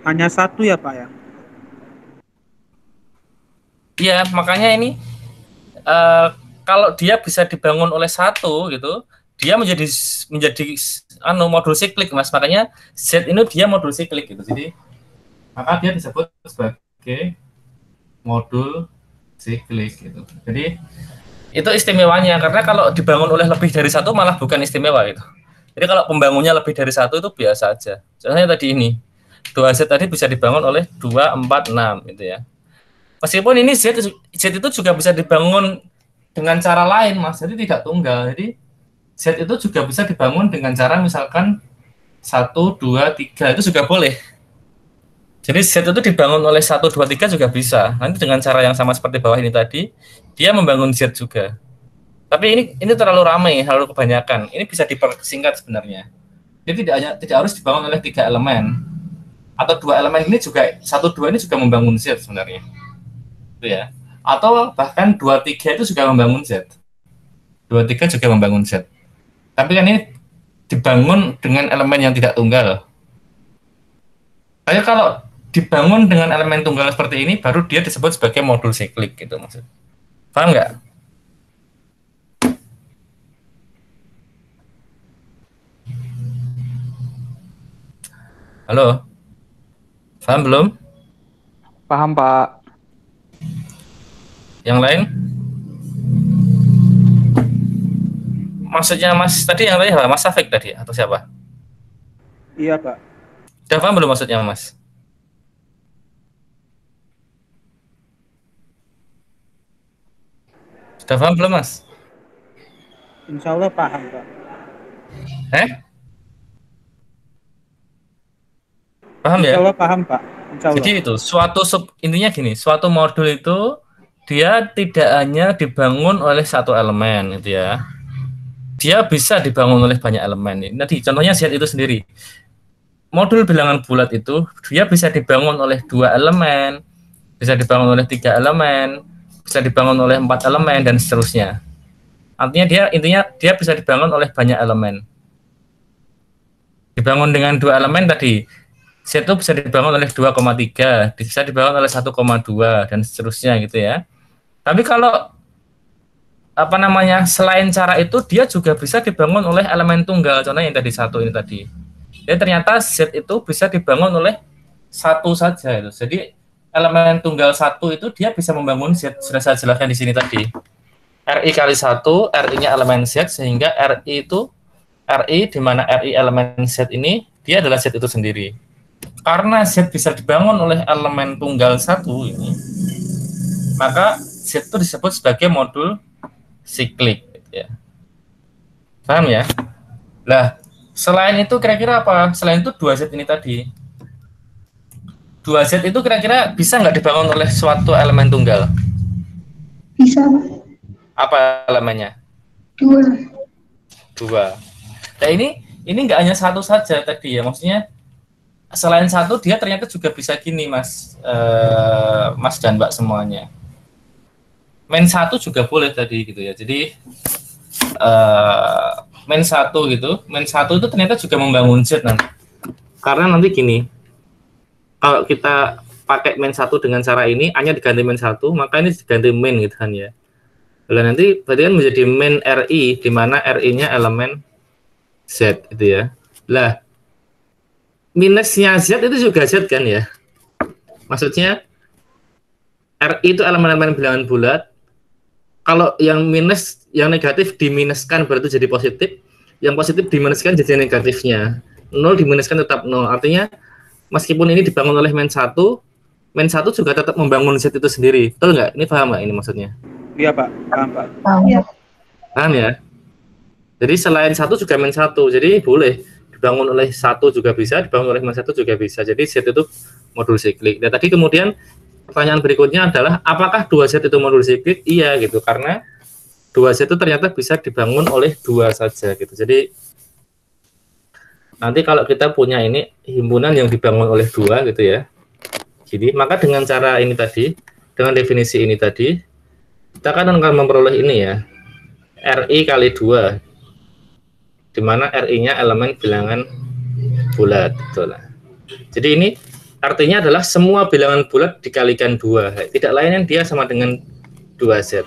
Hanya 1 ya, Pak ya? Iya, makanya ini kalau dia bisa dibangun oleh 1 gitu, dia menjadi modul siklik, Mas. Makanya Z ini dia modul siklik gitu. Jadi maka dia disebut sebagai modul siklik gitu. Jadi itu istimewanya, karena kalau dibangun oleh lebih dari 1 malah bukan istimewa gitu. Jadi kalau pembangunnya lebih dari 1 itu biasa aja. Contohnya tadi ini 2Z tadi bisa dibangun oleh 2, 4, 6 gitu ya. Meskipun ini Z itu juga bisa dibangun dengan cara lain, Mas. Jadi tidak tunggal. Jadi Z itu juga bisa dibangun dengan cara misalkan 1, 2, 3 itu juga boleh. Jadi Z itu dibangun oleh 1, 2, 3 juga bisa. Nanti dengan cara yang sama seperti bawah ini tadi, dia membangun Z juga. Tapi ini terlalu ramai, terlalu kebanyakan. Ini bisa dipersingkat sebenarnya. Jadi tidak harus dibangun oleh 3 elemen. Atau 2 elemen ini juga, 1, 2 ini juga membangun Z sebenarnya. Itu ya. Atau bahkan 2, 3 itu juga membangun Z. 2, 3 juga membangun Z. Tapi kan ini dibangun dengan elemen yang tidak tunggal. Tapi kalau dibangun dengan elemen tunggal seperti ini, baru dia disebut sebagai modul siklik gitu maksud. Paham nggak? Halo? Paham belum? Paham, Pak. Yang lain? Maksudnya Mas tadi yang tadi apa? Mas Safik tadi atau siapa? Iya, Pak. Sudah paham belum maksudnya Mas? Sudah paham belum, Mas? Insya Allah paham, Pak. Paham Insya ya? Allah paham, Pak. Insya Allah. Jadi itu intinya gini, suatu modul itu dia tidak hanya dibangun oleh satu elemen gitu ya. Dia bisa dibangun oleh banyak elemen. Nanti contohnya Z itu sendiri. Modul bilangan bulat itu dia bisa dibangun oleh 2 elemen, bisa dibangun oleh 3 elemen, bisa dibangun oleh 4 elemen dan seterusnya. Intinya dia bisa dibangun oleh banyak elemen. Dibangun dengan 2 elemen tadi. Z itu bisa dibangun oleh 2,3, bisa dibangun oleh 1,2 dan seterusnya gitu ya. Tapi kalau selain cara itu dia juga bisa dibangun oleh elemen tunggal. Contohnya yang tadi 1 ini tadi. Jadi ternyata Z itu bisa dibangun oleh 1 saja itu. Jadi elemen tunggal 1 itu dia bisa membangun Z. Sudah saya jelaskan di sini tadi. RI kali 1, RI-nya elemen Z, sehingga RI di mana RI elemen Z ini dia adalah Z itu sendiri. Karena Z bisa dibangun oleh elemen tunggal 1 ini, maka Z itu disebut sebagai modul siklik gitu ya. Paham ya? Nah, selain itu kira-kira apa? Selain itu 2Z ini tadi. 2Z itu kira-kira bisa nggak dibangun oleh suatu elemen tunggal? Bisa, Pak. Apa elemennya? 2. 2. Nah, ini nggak hanya 1 saja tadi ya, maksudnya selain 1 dia ternyata juga bisa gini, Mas dan Mbak semuanya. Main 1 juga boleh tadi gitu ya. Jadi main 1 gitu, main 1 itu ternyata juga membangun Z nanti. Karena nanti gini, kalau kita pakai main 1 dengan cara ini, hanya diganti main 1, maka ini diganti main gitu kan ya. Lalu nanti berarti kan menjadi main RI, di mana RI-nya elemen Z gitu ya. Lah, minusnya Z itu juga Z kan ya. Maksudnya RI itu elemen-elemen bilangan bulat. Kalau yang minus, yang negatif diminuskan berarti jadi positif. Yang positif diminuskan jadi negatifnya. 0 diminuskan tetap 0. Artinya meskipun ini dibangun oleh main 1 juga tetap membangun Z itu sendiri. Betul nggak? Ini paham nggak ini maksudnya? Iya, Pak. Paham, Pak. Iya. Paham ya? Jadi selain 1 juga main 1. Jadi boleh dibangun oleh 1 juga bisa, dibangun oleh main 1 juga bisa. Jadi Z itu modul siklik. Dan tadi kemudian pertanyaan berikutnya adalah apakah 2Z itu modul siklik? Iya gitu, karena 2Z itu ternyata bisa dibangun oleh 2 saja gitu. Jadi nanti kalau kita punya ini himpunan yang dibangun oleh 2 gitu ya. Jadi maka dengan cara ini tadi, dengan definisi ini tadi, kita akan memperoleh ini ya. RI kali 2, di mana RI-nya elemen bilangan bulat. Betul. Jadi ini artinya adalah semua bilangan bulat dikalikan 2. Tidak lain yang dia sama dengan 2Z.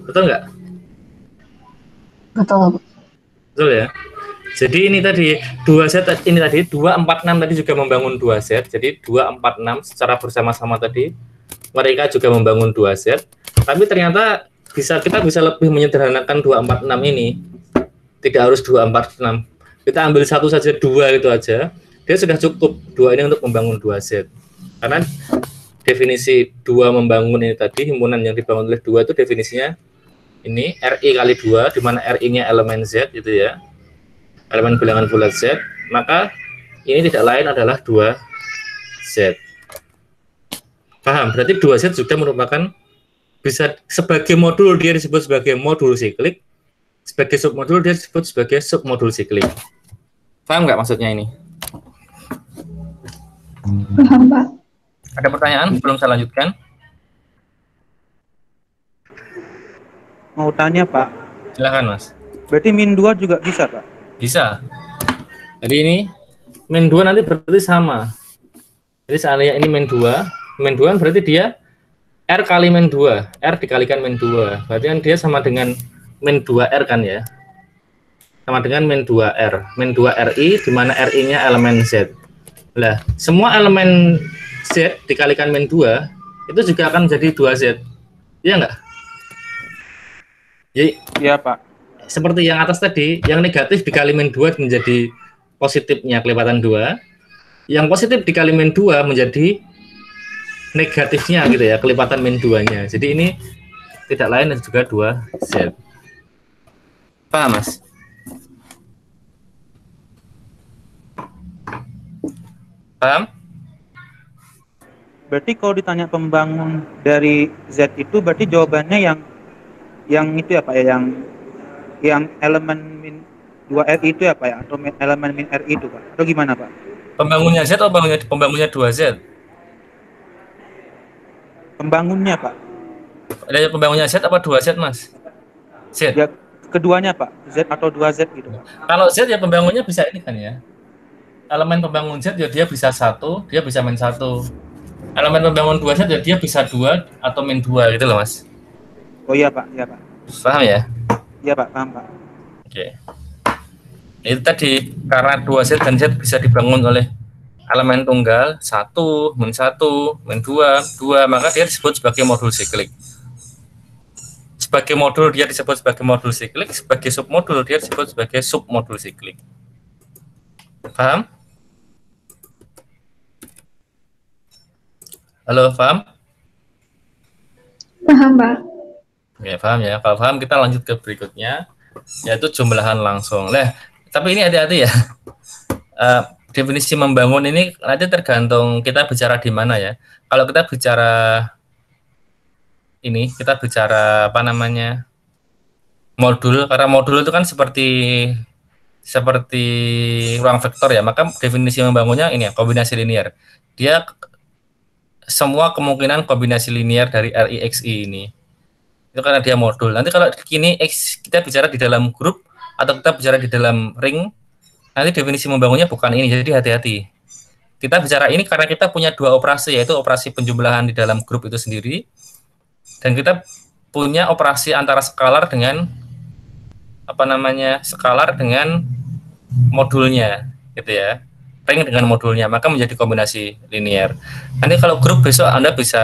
Betul nggak? Betul. Betul ya. Jadi ini tadi 2Z ini tadi 246 tadi juga membangun 2Z. Jadi 246 secara bersama-sama tadi mereka juga membangun 2Z. Tapi ternyata kita bisa lebih menyederhanakan 246 ini. Tidak harus 246. Kita ambil 1 saja, 2 itu aja. Dia sudah cukup 2 ini untuk membangun 2Z. Karena definisi 2 membangun ini tadi, himpunan yang dibangun oleh 2 itu definisinya ini RI kali 2, di mana RI-nya elemen Z gitu ya. Elemen bilangan bulat Z, maka ini tidak lain adalah 2Z. Paham? Berarti 2Z juga merupakan bisa sebagai modul dia disebut sebagai modul siklik, sebagai submodul dia disebut sebagai submodul siklik. Paham nggak maksudnya ini? Paham, Pak. Ada pertanyaan sebelum saya lanjutkan? Mau tanya, Pak. Silakan, Mas. Berarti min 2 juga bisa, Pak? Bisa. Jadi ini min 2 nanti berarti sama. Jadi seandainya ini min 2 berarti dia R kali min 2, R dikalikan min 2. Berarti kan dia sama dengan min 2R kan ya. Sama dengan min 2R. Min 2RI di mana RI-nya elemen Z. Lah, semua elemen Z dikalikan min 2 itu juga akan jadi 2Z. Iya enggak? Jadi, Iya, Pak. seperti yang atas tadi, yang negatif dikali min 2 menjadi positifnya kelipatan 2. Yang positif dikali min 2 menjadi negatifnya gitu ya, kelipatan min 2-nya. Jadi ini tidak lain dan juga 2Z. Paham, Mas? Paham? Berarti kalau ditanya pembangun dari Z itu berarti jawabannya yang itu ya Pak ya, yang elemen min 2RI itu ya Pak ya, atau elemen min RI itu Pak, atau gimana Pak? Pembangunnya Z atau pembangunnya 2Z? Pembangunnya Pak. Ada pembangunnya Z apa 2Z, Mas? Z. Ya keduanya Pak, Z atau 2Z gitu Pak. Kalau Z ya pembangunnya bisa ini kan ya. Elemen pembangun Z ya dia bisa 1, dia bisa min 1. Elemen pembangun 2Z ya dia bisa 2 atau min 2 gitu loh, Mas. Oh iya Pak, iya Pak. Paham ya? Iya Pak, paham Pak. Oke. Itu tadi karena 2Z dan Z bisa dibangun oleh elemen tunggal 1, min 1, min 2, 2, maka dia disebut sebagai modul siklik. Sebagai modul dia disebut sebagai modul siklik, sebagai submodul dia disebut sebagai submodul siklik. Paham? Halo, paham? Paham, Pak. Ya, paham ya. Kalau paham kita lanjut ke berikutnya, yaitu jumlahan langsung. Nah, tapi ini hati-hati ya. Definisi membangun ini nanti tergantung kita bicara di mana ya. Kalau kita bicara ini, kita bicara apa namanya? Modul, karena modul itu kan seperti ruang vektor ya, maka definisi membangunnya ini ya, kombinasi linear. Dia semua kemungkinan kombinasi linear dari RIXI ini. Itu karena dia modul. Nanti kalau kini X kita bicara di dalam grup atau kita bicara di dalam ring, nanti definisi membangunnya bukan ini, jadi hati-hati. Kita bicara ini karena kita punya dua operasi, yaitu operasi penjumlahan di dalam grup itu sendiri, dan kita punya operasi antara skalar dengan apa namanya, skalar dengan modulnya, gitu ya. Ring dengan modulnya, maka menjadi kombinasi linear. Nanti kalau grup besok Anda bisa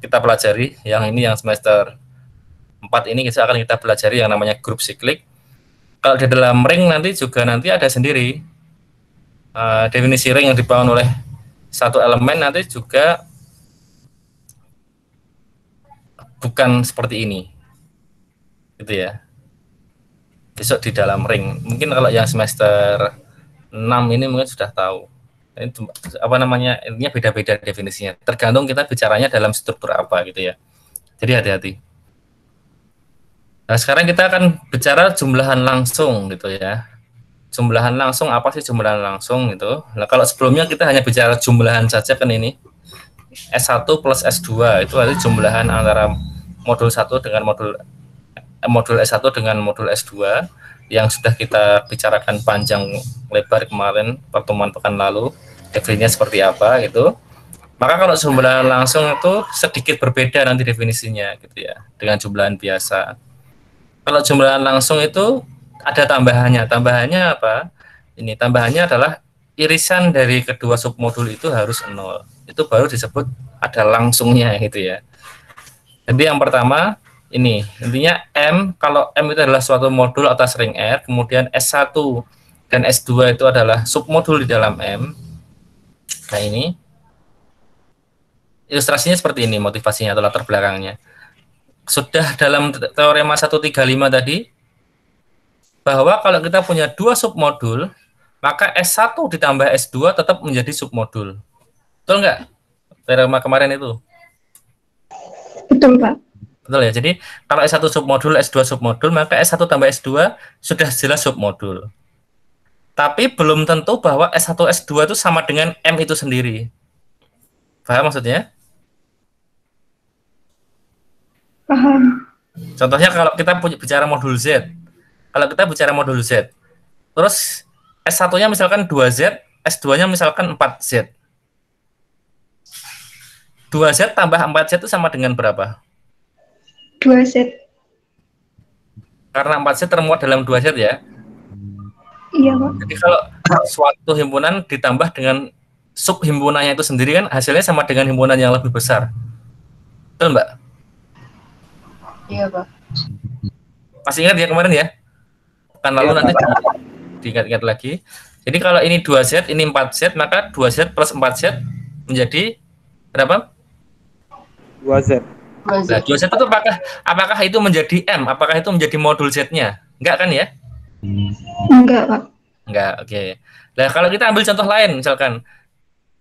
kita pelajari, yang ini yang semester 4 ini akan kita pelajari yang namanya grup siklik. Kalau di dalam ring nanti ada sendiri definisi ring yang dibangun oleh satu elemen, nanti juga bukan seperti ini, gitu ya. Besok di dalam ring, mungkin kalau yang semester 6 ini mungkin sudah tahu. Ini apa namanya, intinya beda-beda definisinya. Tergantung kita bicaranya dalam struktur apa gitu ya. Jadi hati-hati. Nah, sekarang kita akan bicara jumlahan langsung gitu ya. Jumlahan langsung, apa sih jumlahan langsung gitu. Nah, kalau sebelumnya kita hanya bicara jumlahan saja kan ini. S1 plus S2 itu ada jumlahan antara modul 1 dengan modul S1 dengan modul S2 yang sudah kita bicarakan panjang lebar kemarin pertemuan pekan lalu, definisinya seperti apa gitu. Maka kalau jumlahan langsung itu sedikit berbeda nanti definisinya gitu ya dengan jumlahan biasa. Kalau jumlahan langsung itu ada tambahannya. Tambahannya apa? Ini tambahannya adalah irisan dari kedua submodul itu harus 0. Itu baru disebut ada langsungnya gitu ya. Jadi yang pertama ini intinya M, kalau M itu adalah suatu modul atas ring R, kemudian S1 dan S2 itu adalah submodul di dalam M. Nah ini ilustrasinya seperti ini, motivasinya atau latar belakangnya. Sudah dalam teorema 135 tadi, bahwa kalau kita punya dua submodul, maka S1 ditambah S2 tetap menjadi submodul. Betul nggak? Teorema kemarin itu. Betul, Pak. Betul ya, jadi kalau S1 submodul, S2 submodul, maka S1 tambah S2 sudah jelas submodul. Tapi belum tentu bahwa S1, S2 itu sama dengan M itu sendiri. Paham maksudnya? Paham. Contohnya kalau kita bicara modul Z, kalau kita bicara modul Z, terus S1-nya misalkan 2Z, S2-nya misalkan 4Z. 2Z tambah 4Z itu sama dengan berapa? 2Z. Karena 4Z termuat dalam 2Z ya. Iya, Pak. Jadi kalau suatu himpunan ditambah dengan subhimpunannya itu sendiri kan hasilnya sama dengan himpunan yang lebih besar. Betul, Mbak? Iya, Pak. Masih ingat ya kemarin ya? Kan lalu nanti diingat-ingat lagi. Jadi kalau ini 2Z, ini 4Z, maka 2Z plus 4Z menjadi berapa? 2Z. 2Z. Nah, 2Z itu apakah itu menjadi M? Apakah itu menjadi modul Z-nya? Enggak kan ya? Enggak, Pak. Enggak, oke. Nah, kalau kita ambil contoh lain, misalkan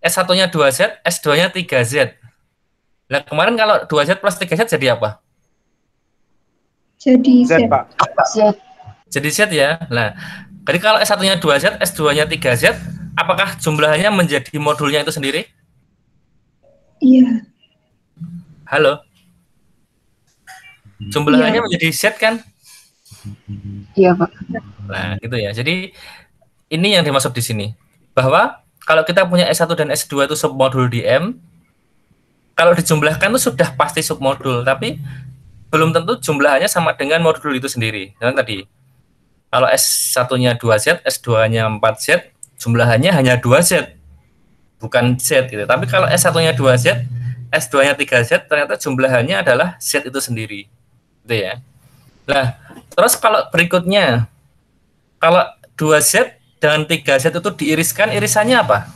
S1-nya 2Z, S2-nya 3Z. Nah, kemarin kalau 2Z plus 3Z jadi apa? Jadi Z, Z. Pak. Z. Jadi Z ya. Nah, jadi kalau S1-nya 2Z, S2-nya 3Z, apakah jumlahnya menjadi modulnya itu sendiri? Iya. Halo? Jumlahnya Iya. menjadi Z kan? Iya, Pak. Nah, gitu ya. Jadi ini yang dimaksud di sini. Bahwa kalau kita punya S1 dan S2 itu submodul di M, kalau dijumlahkan itu sudah pasti submodul, tapi belum tentu jumlahnya sama dengan modul itu sendiri. Yang tadi, kalau S1-nya 2Z, S2-nya 4Z, jumlahannya hanya 2Z, bukan Z gitu. Tapi kalau S1-nya 2Z, S2-nya 3Z, ternyata jumlahannya adalah Z itu sendiri. Gitu ya. Nah, terus kalau berikutnya, kalau 2Z dan 3Z itu diiriskan, irisannya apa?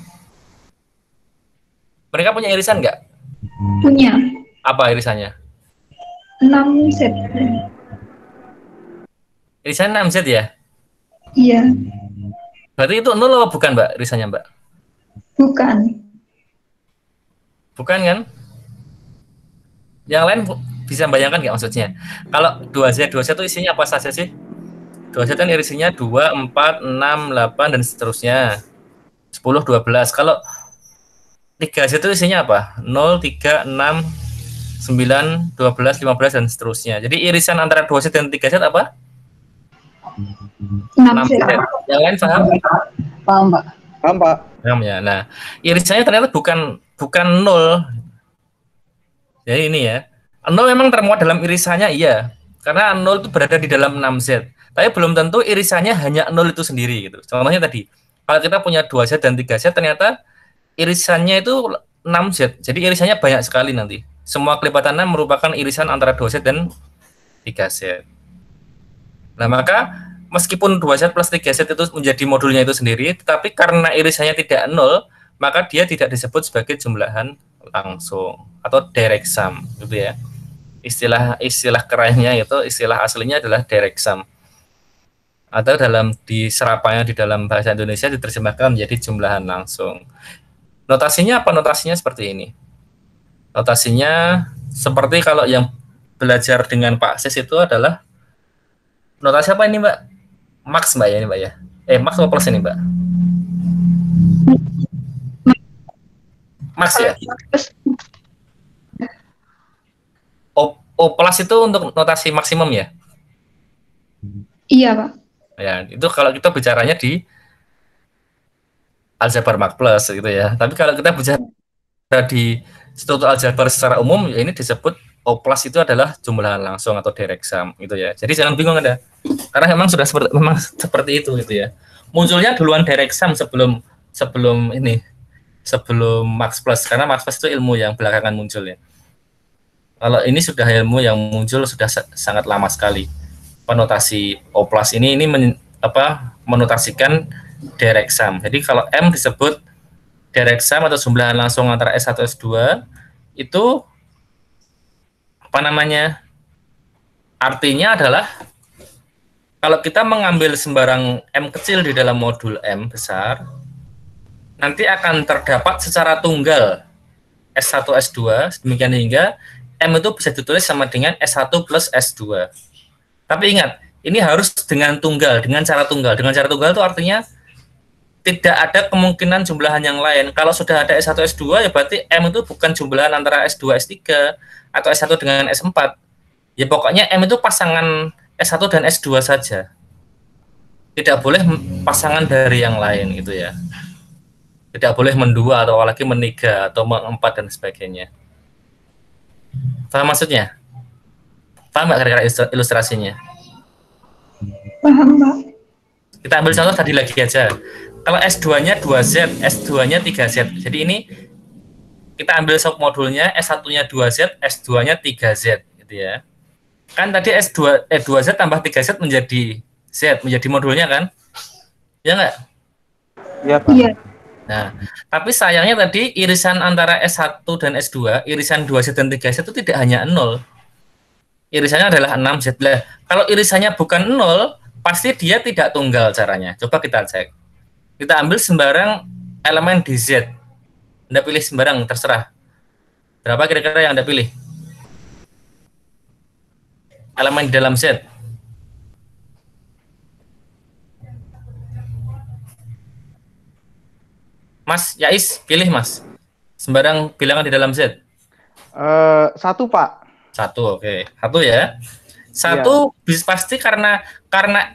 Mereka punya irisan nggak? Punya Apa irisannya? 6Z. Irisannya 6Z ya? Iya. Berarti itu 0 atau bukan, Mbak, irisannya, Mbak? Bukan. Bukan kan? Yang lain bisa bayangkan nggak maksudnya? Kalau 2Z itu isinya apa saja sih? 2Z kan isinya 2, 4, 6, 8, dan seterusnya. 10, 12. Kalau 3Z itu isinya apa? 0, 3, 6, 9, 12, 15, dan seterusnya. Jadi irisan antara 2Z dan 3Z apa? 6Z. 6Z. Yang lain paham? Paham, Pak. Paham, Pak? Paham ya. Nah, irisannya ternyata bukan 0. Jadi ini ya. 0 memang termuat dalam irisannya, iya. Karena 0 itu berada di dalam 6Z. Tapi belum tentu irisannya hanya 0 itu sendiri gitu. Contohnya tadi, kalau kita punya 2Z dan 3Z, ternyata irisannya itu 6Z. Jadi irisannya banyak sekali nanti. Semua kelipatannya merupakan irisan antara 2Z dan 3Z. Nah, maka meskipun 2Z plus 3Z itu menjadi modulnya itu sendiri, tetapi karena irisannya tidak 0, maka dia tidak disebut sebagai jumlahan langsung atau direct sum gitu ya. Istilah kerennya itu, istilah aslinya adalah direct sum. Atau di serapanya di dalam bahasa Indonesia diterjemahkan menjadi jumlahan langsung. Notasinya apa? Notasinya seperti ini. Notasinya seperti kalau yang belajar dengan Pak Sis itu adalah notasi apa ini, Mbak? Max, Mbak ya ini, Mbak ya. Max atau plus ini, Mbak? Max ya. O plus itu untuk notasi maksimum ya? Iya, Pak. Ya, itu kalau kita bicaranya di aljabar Max plus gitu ya. Tapi kalau kita bicara di struktur aljabar secara umum, ya ini disebut O plus itu adalah jumlahan langsung atau direct sum gitu ya. Jadi jangan bingung Anda. Karena memang seperti itu gitu ya. Munculnya duluan direct sum sebelum Max plus, karena Max plus itu ilmu yang belakangan muncul ya. Kalau ini sudah ilmu yang muncul sudah sangat lama sekali. Penotasi O plus ini menotasikan direct sum. Jadi kalau M disebut direct sum atau jumlahan langsung antara S1 S2 itu artinya adalah kalau kita mengambil sembarang M kecil di dalam modul M besar, nanti akan terdapat secara tunggal S1 S2 demikian hingga M itu bisa ditulis sama dengan S1 plus S2. Tapi ingat, ini harus dengan tunggal, dengan cara tunggal. Dengan cara tunggal itu artinya tidak ada kemungkinan jumlahan yang lain. Kalau sudah ada S1 S2 ya berarti M itu bukan jumlahan antara S2 S3 atau S1 dengan S4. Ya pokoknya M itu pasangan S1 dan S2 saja. Tidak boleh pasangan dari yang lain gitu ya. Tidak boleh mendua atau lagi meniga atau mengempat dan sebagainya. Paham maksudnya? Paham nggak kira-kira ilustrasinya? Paham, Pak. Kita ambil contoh tadi lagi aja. Kalau S2-nya 2Z, S2-nya 3Z. Jadi ini kita ambil submodulnya, S1-nya 2Z, S2-nya 3Z gitu ya. Kan tadi 2Z tambah 3Z menjadi Z, menjadi modulnya kan? Ya nggak? Iya, Pak. Iya. Nah, tapi sayangnya tadi irisan antara S1 dan S2, irisan 2Z dan 3Z itu tidak hanya 0. Irisannya adalah 6Z. Lah, kalau irisannya bukan 0, pasti dia tidak tunggal caranya. Coba kita cek. Kita ambil sembarang elemen di Z. Anda pilih sembarang, terserah. Berapa kira-kira yang Anda pilih? Elemen di dalam Z. Mas Yais, pilih Mas. Sembarang bilangan di dalam Z. 1 Pak. 1, oke. 1 ya. 1 pasti karena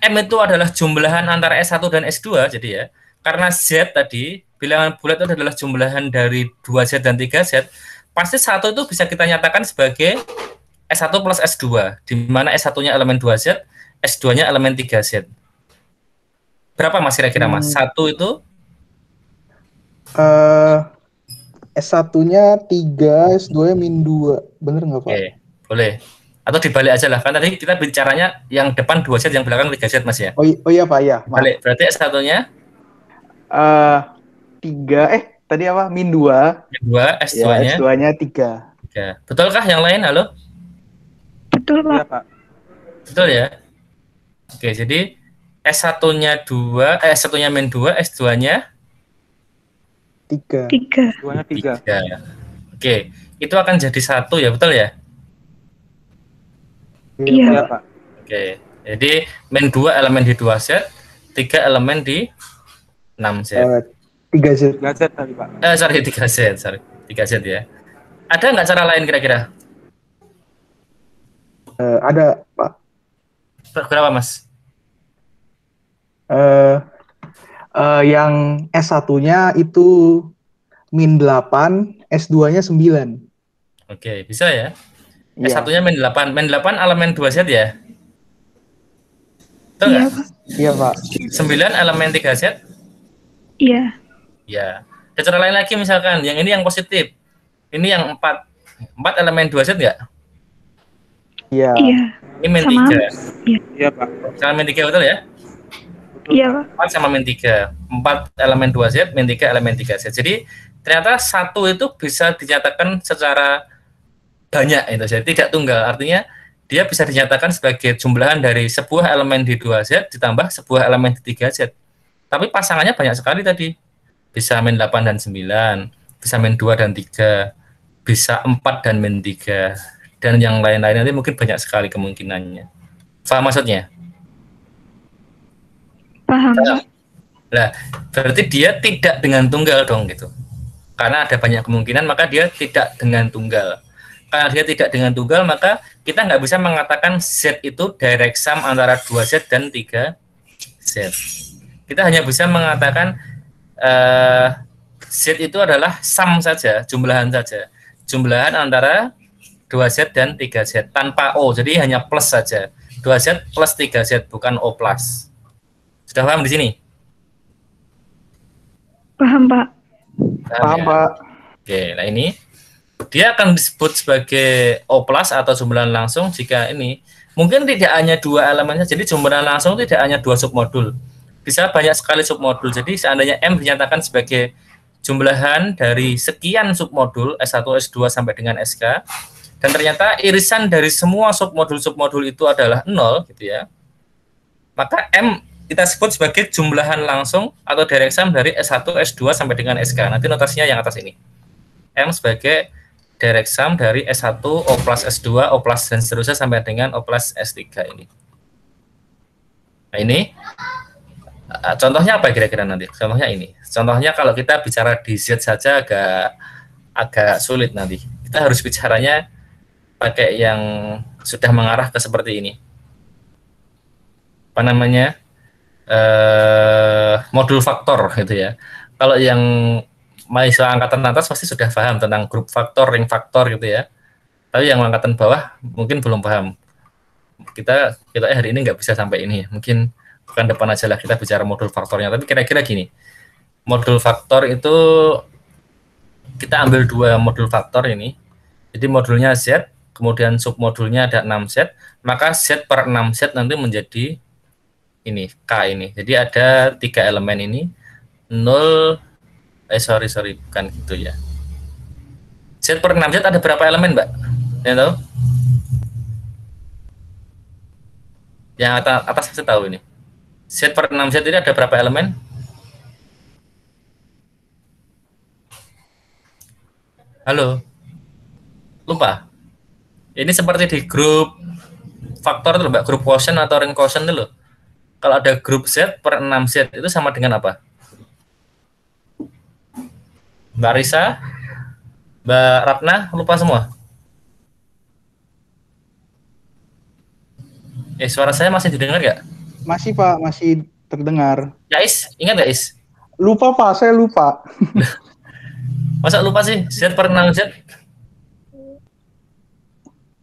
M itu adalah jumlahan antara S1 dan S2, jadi ya. Karena Z tadi, bilangan bulat itu adalah jumlahan dari 2Z dan 3Z, pasti 1 itu bisa kita nyatakan sebagai S1 plus S2, di mana S1-nya elemen 2Z, S2-nya elemen 3Z. Berapa Mas kira-kira Mas? 1 itu? S1-nya 3, S2-nya -2. Bener nggak Pak? Oke, boleh. Atau dibalik aja lah, kan tadi kita bicaranya yang depan 2Z, yang belakang 3Z Mas ya? Oh iya Pak, ya. Balik, berarti S1-nya? 3, tadi apa? -2. -2, S2-nya? Ya, S2-nya 3. Betulkah yang lain, halo? Betul, Pak. Iya, Pak. Betul ya? Oke, jadi S1-nya 2, S1-nya -2, S2-nya? 3. 3. S2-nya 3. Oke, itu akan jadi 1 ya, betul ya? Iya. Iya, Pak. Oke, jadi -2 elemen di 2Z, 3 elemen di 6Z. 3Z. 3Z tadi, Pak. 3Z ya. Ada nggak cara lain kira-kira? Ada Pak. Berapa Mas? Yang S1-nya itu -8, S2-nya 9. Oke, bisa ya? Iya. S1-nya -8. -8 elemen 2Z ya? Betul Iya, nggak? Pak. Iya Pak. 9 elemen 3Z? Iya. Ya. Ada cara lain lagi misalkan, yang ini yang positif. Ini yang 4. 4 elemen 2Z nggak? Iya. Iya. Ini -3. Sama. Iya, Pak. Sama -3 betul ya? Iya, Pak. 4 sama -3. 4 elemen 2Z, -3 elemen 3Z. Jadi ternyata 1 itu bisa dinyatakan secara banyak itu. Jadi tidak tunggal. Artinya dia bisa dinyatakan sebagai jumlahan dari sebuah elemen di 2Z ditambah sebuah elemen di 3Z. Tapi pasangannya banyak sekali tadi. Bisa -8 dan 9, bisa -2 dan 3, bisa 4 dan -3, dan yang lain-lain nanti mungkin banyak sekali kemungkinannya. Paham maksudnya? Paham, Pak. Nah, berarti dia tidak dengan tunggal dong gitu. Karena ada banyak kemungkinan, maka dia tidak dengan tunggal. Karena dia tidak dengan tunggal, maka kita nggak bisa mengatakan Z itu direct sum antara 2Z dan 3Z. Kita hanya bisa mengatakan Z itu adalah sum saja, jumlahan saja. Jumlahan antara 2Z dan 3Z, tanpa O, jadi hanya plus saja. 2Z plus 3Z, bukan O plus. Sudah paham di sini? Paham, Pak. Paham ya? Pak. Oke, nah ini dia akan disebut sebagai O plus atau jumlahan langsung jika ini mungkin tidak hanya 2 elemennya, jadi jumlahan langsung tidak hanya 2 submodul, bisa banyak sekali submodul. Jadi seandainya M dinyatakan sebagai jumlahan dari sekian submodul S1, S2 sampai dengan SK, dan ternyata irisan dari semua submodul-submodul itu adalah 0 gitu ya, maka M kita sebut sebagai jumlahan langsung atau direct sum dari S1, S2 sampai dengan SK. Nanti notasinya yang atas ini. M sebagai direct sum dari S1, O plus S2, O plus dan seterusnya sampai dengan O plus S3 ini. Nah ini contohnya apa kira-kira nanti? Contohnya ini. Contohnya kalau kita bicara di Z saja agak sulit nanti. Kita harus bicaranya pakai yang sudah mengarah ke seperti ini. Apa namanya? Modul faktor gitu ya. Kalau yang mahasiswa angkatan atas pasti sudah paham tentang grup faktor, ring faktor gitu ya. Tapi yang angkatan bawah mungkin belum paham. Kita hari ini nggak bisa sampai ini. Mungkin bukan depan aja lah kita bicara modul faktornya. Tapi kira-kira gini, modul faktor itu kita ambil 2 modul faktor ini. Jadi modulnya Z, kemudian submodulnya ada 6Z, maka Z per 6Z nanti menjadi ini, K ini. Jadi ada 3 elemen ini, 0, Sorry, bukan gitu ya. Z per 6Z ada berapa elemen, Mbak? Yang tahu? Yang atas saya tahu ini. Z per 6Z ini ada berapa elemen? Halo? Lupa? Ini seperti di grup faktor itu, Mbak, grup quotient atau ring quotient itu loh. Kalau ada grup Z per 6Z itu sama dengan apa? Mbak Risa, Mbak Ratna, lupa semua? Suara saya masih didengar nggak? Masih Pak, masih terdengar. Ya Is, ingat nggak Is? Lupa Pak, saya lupa. Masa lupa sih? Z per 6Z?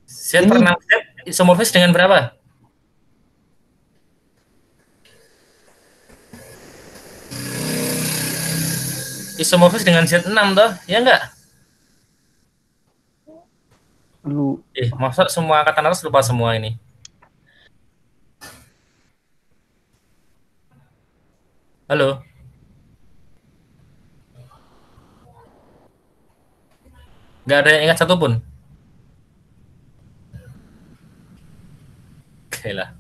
Z per 6Z isomorfis dengan berapa? Isomorfis dengan Z6 toh, ya enggak? Masa semua angkatan atas lupa semua ini? Halo? Nggak ada yang ingat satupun? Oke lah.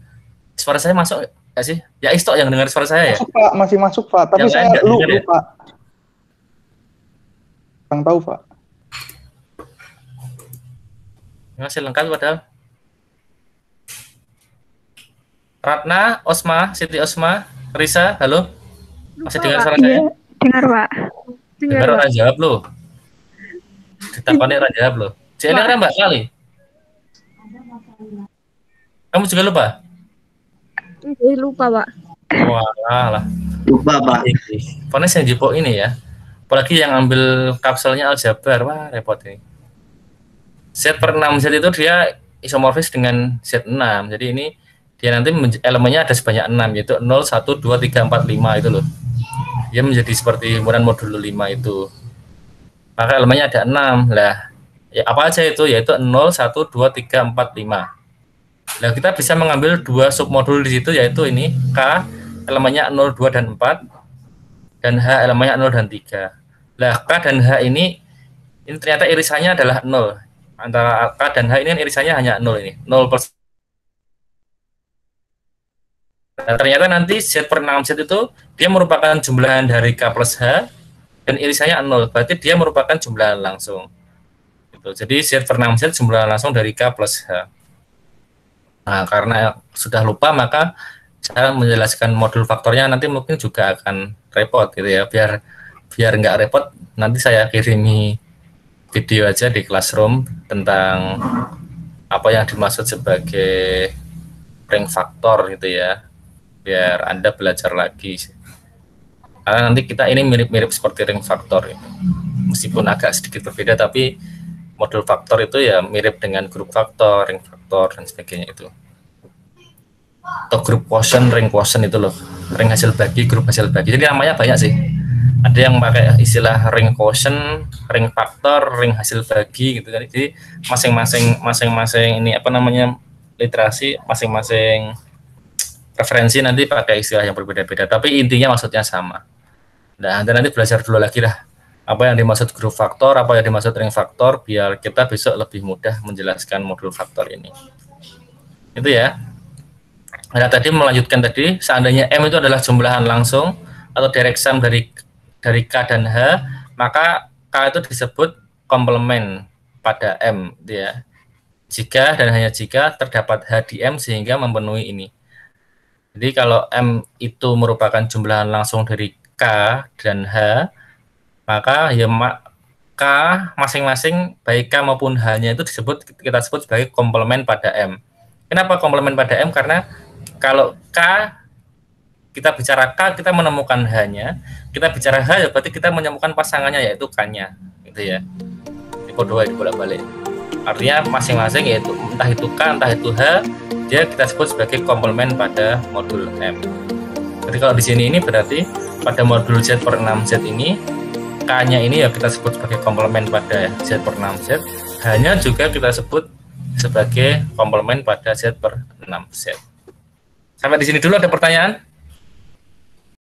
Suara saya masuk nggak sih? Ya Istok yang dengar suara saya ya? Masuk Pak, masih masuk Pak. Tapi saya lupa. Kurang tahu Pak. Masih lengkap padahal. Ratna, Osma, Siti Osma, Risa, halo? Masih dengar suara saya? Dengar Pak. Dengar orang jawab loh. Ditakoni orang jawab loh. Saya dengar Mbak kali. Kamu juga lupa? Lupa Pak. Wah lah. Lupa Pak. Fones yang jipok ini ya. Apalagi yang ambil kapselnya aljabar, wah repot ini. Z per 6Z itu dia isomorfis dengan Z6. Jadi ini dia nanti elemennya ada sebanyak 6, yaitu 0, 1, 2, 3, 4, 5 itu loh. Dia menjadi seperti himpunan modul 5 itu. Maka elemennya ada 6 lah. Ya apa aja itu? Yaitu 0, 1, 2, 3, 4, 5. Nah, kita bisa mengambil 2 submodul di situ, yaitu ini K elemennya 0, 2, dan 4, dan H elemennya 0 dan 3. Nah, K dan H ini ternyata irisannya adalah 0. Antara K dan H ini irisannya hanya 0 ini, 0%. Nah, ternyata nanti Z per 6Z itu dia merupakan jumlahan dari K plus H dan irisannya 0. Berarti dia merupakan jumlahan langsung. Gitu. Jadi Z per 6Z jumlahan langsung dari K plus H. Nah, karena sudah lupa maka saya menjelaskan modul faktornya nanti mungkin juga akan repot gitu ya. Biar nggak repot, nanti saya kirimi video aja di Classroom tentang apa yang dimaksud sebagai ring faktor gitu ya. Biar Anda belajar lagi. Karena nanti kita ini mirip-mirip seperti ring faktor gitu. Meskipun agak sedikit berbeda, tapi modul faktor itu ya mirip dengan grup faktor, ring faktor, dan sebagainya itu. Atau grup quotient, ring quotient itu loh. Ring hasil bagi, grup hasil bagi. Jadi namanya banyak sih. Ada yang pakai istilah ring quotient, ring faktor, ring hasil bagi gitu kan. Jadi masing-masing ini apa namanya literasi, masing-masing referensi nanti pakai istilah yang berbeda-beda. Tapi intinya maksudnya sama. Nah, Anda nanti belajar dulu lagi lah apa yang dimaksud grup faktor, apa yang dimaksud ring faktor, biar kita besok lebih mudah menjelaskan modul faktor ini. Itu ya. Nah, tadi melanjutkan tadi, seandainya M itu adalah jumlahan langsung atau direct sum dari K dan H, maka K itu disebut komplement pada M, ya. Jika dan hanya jika terdapat H di M sehingga memenuhi ini. Jadi kalau M itu merupakan jumlahan langsung dari K dan H, maka ya K masing-masing baik K maupun H-nya itu kita sebut sebagai komplement pada M. Kenapa komplement pada M? Karena kalau K kita bicara K, kita menemukan H-nya, kita bicara H ya berarti kita menemukan pasangannya yaitu K-nya, gitu ya. Tipe 2 dibolak-balik. Artinya masing-masing yaitu entah itu K, entah itu H, dia kita sebut sebagai komplement pada modul M. Jadi kalau di sini ini berarti pada modul Z per 6Z ini K-nya ini ya kita sebut sebagai komplement pada Z per 6Z, H-nya juga kita sebut sebagai komplement pada Z per 6Z. Sampai di sini dulu, ada pertanyaan?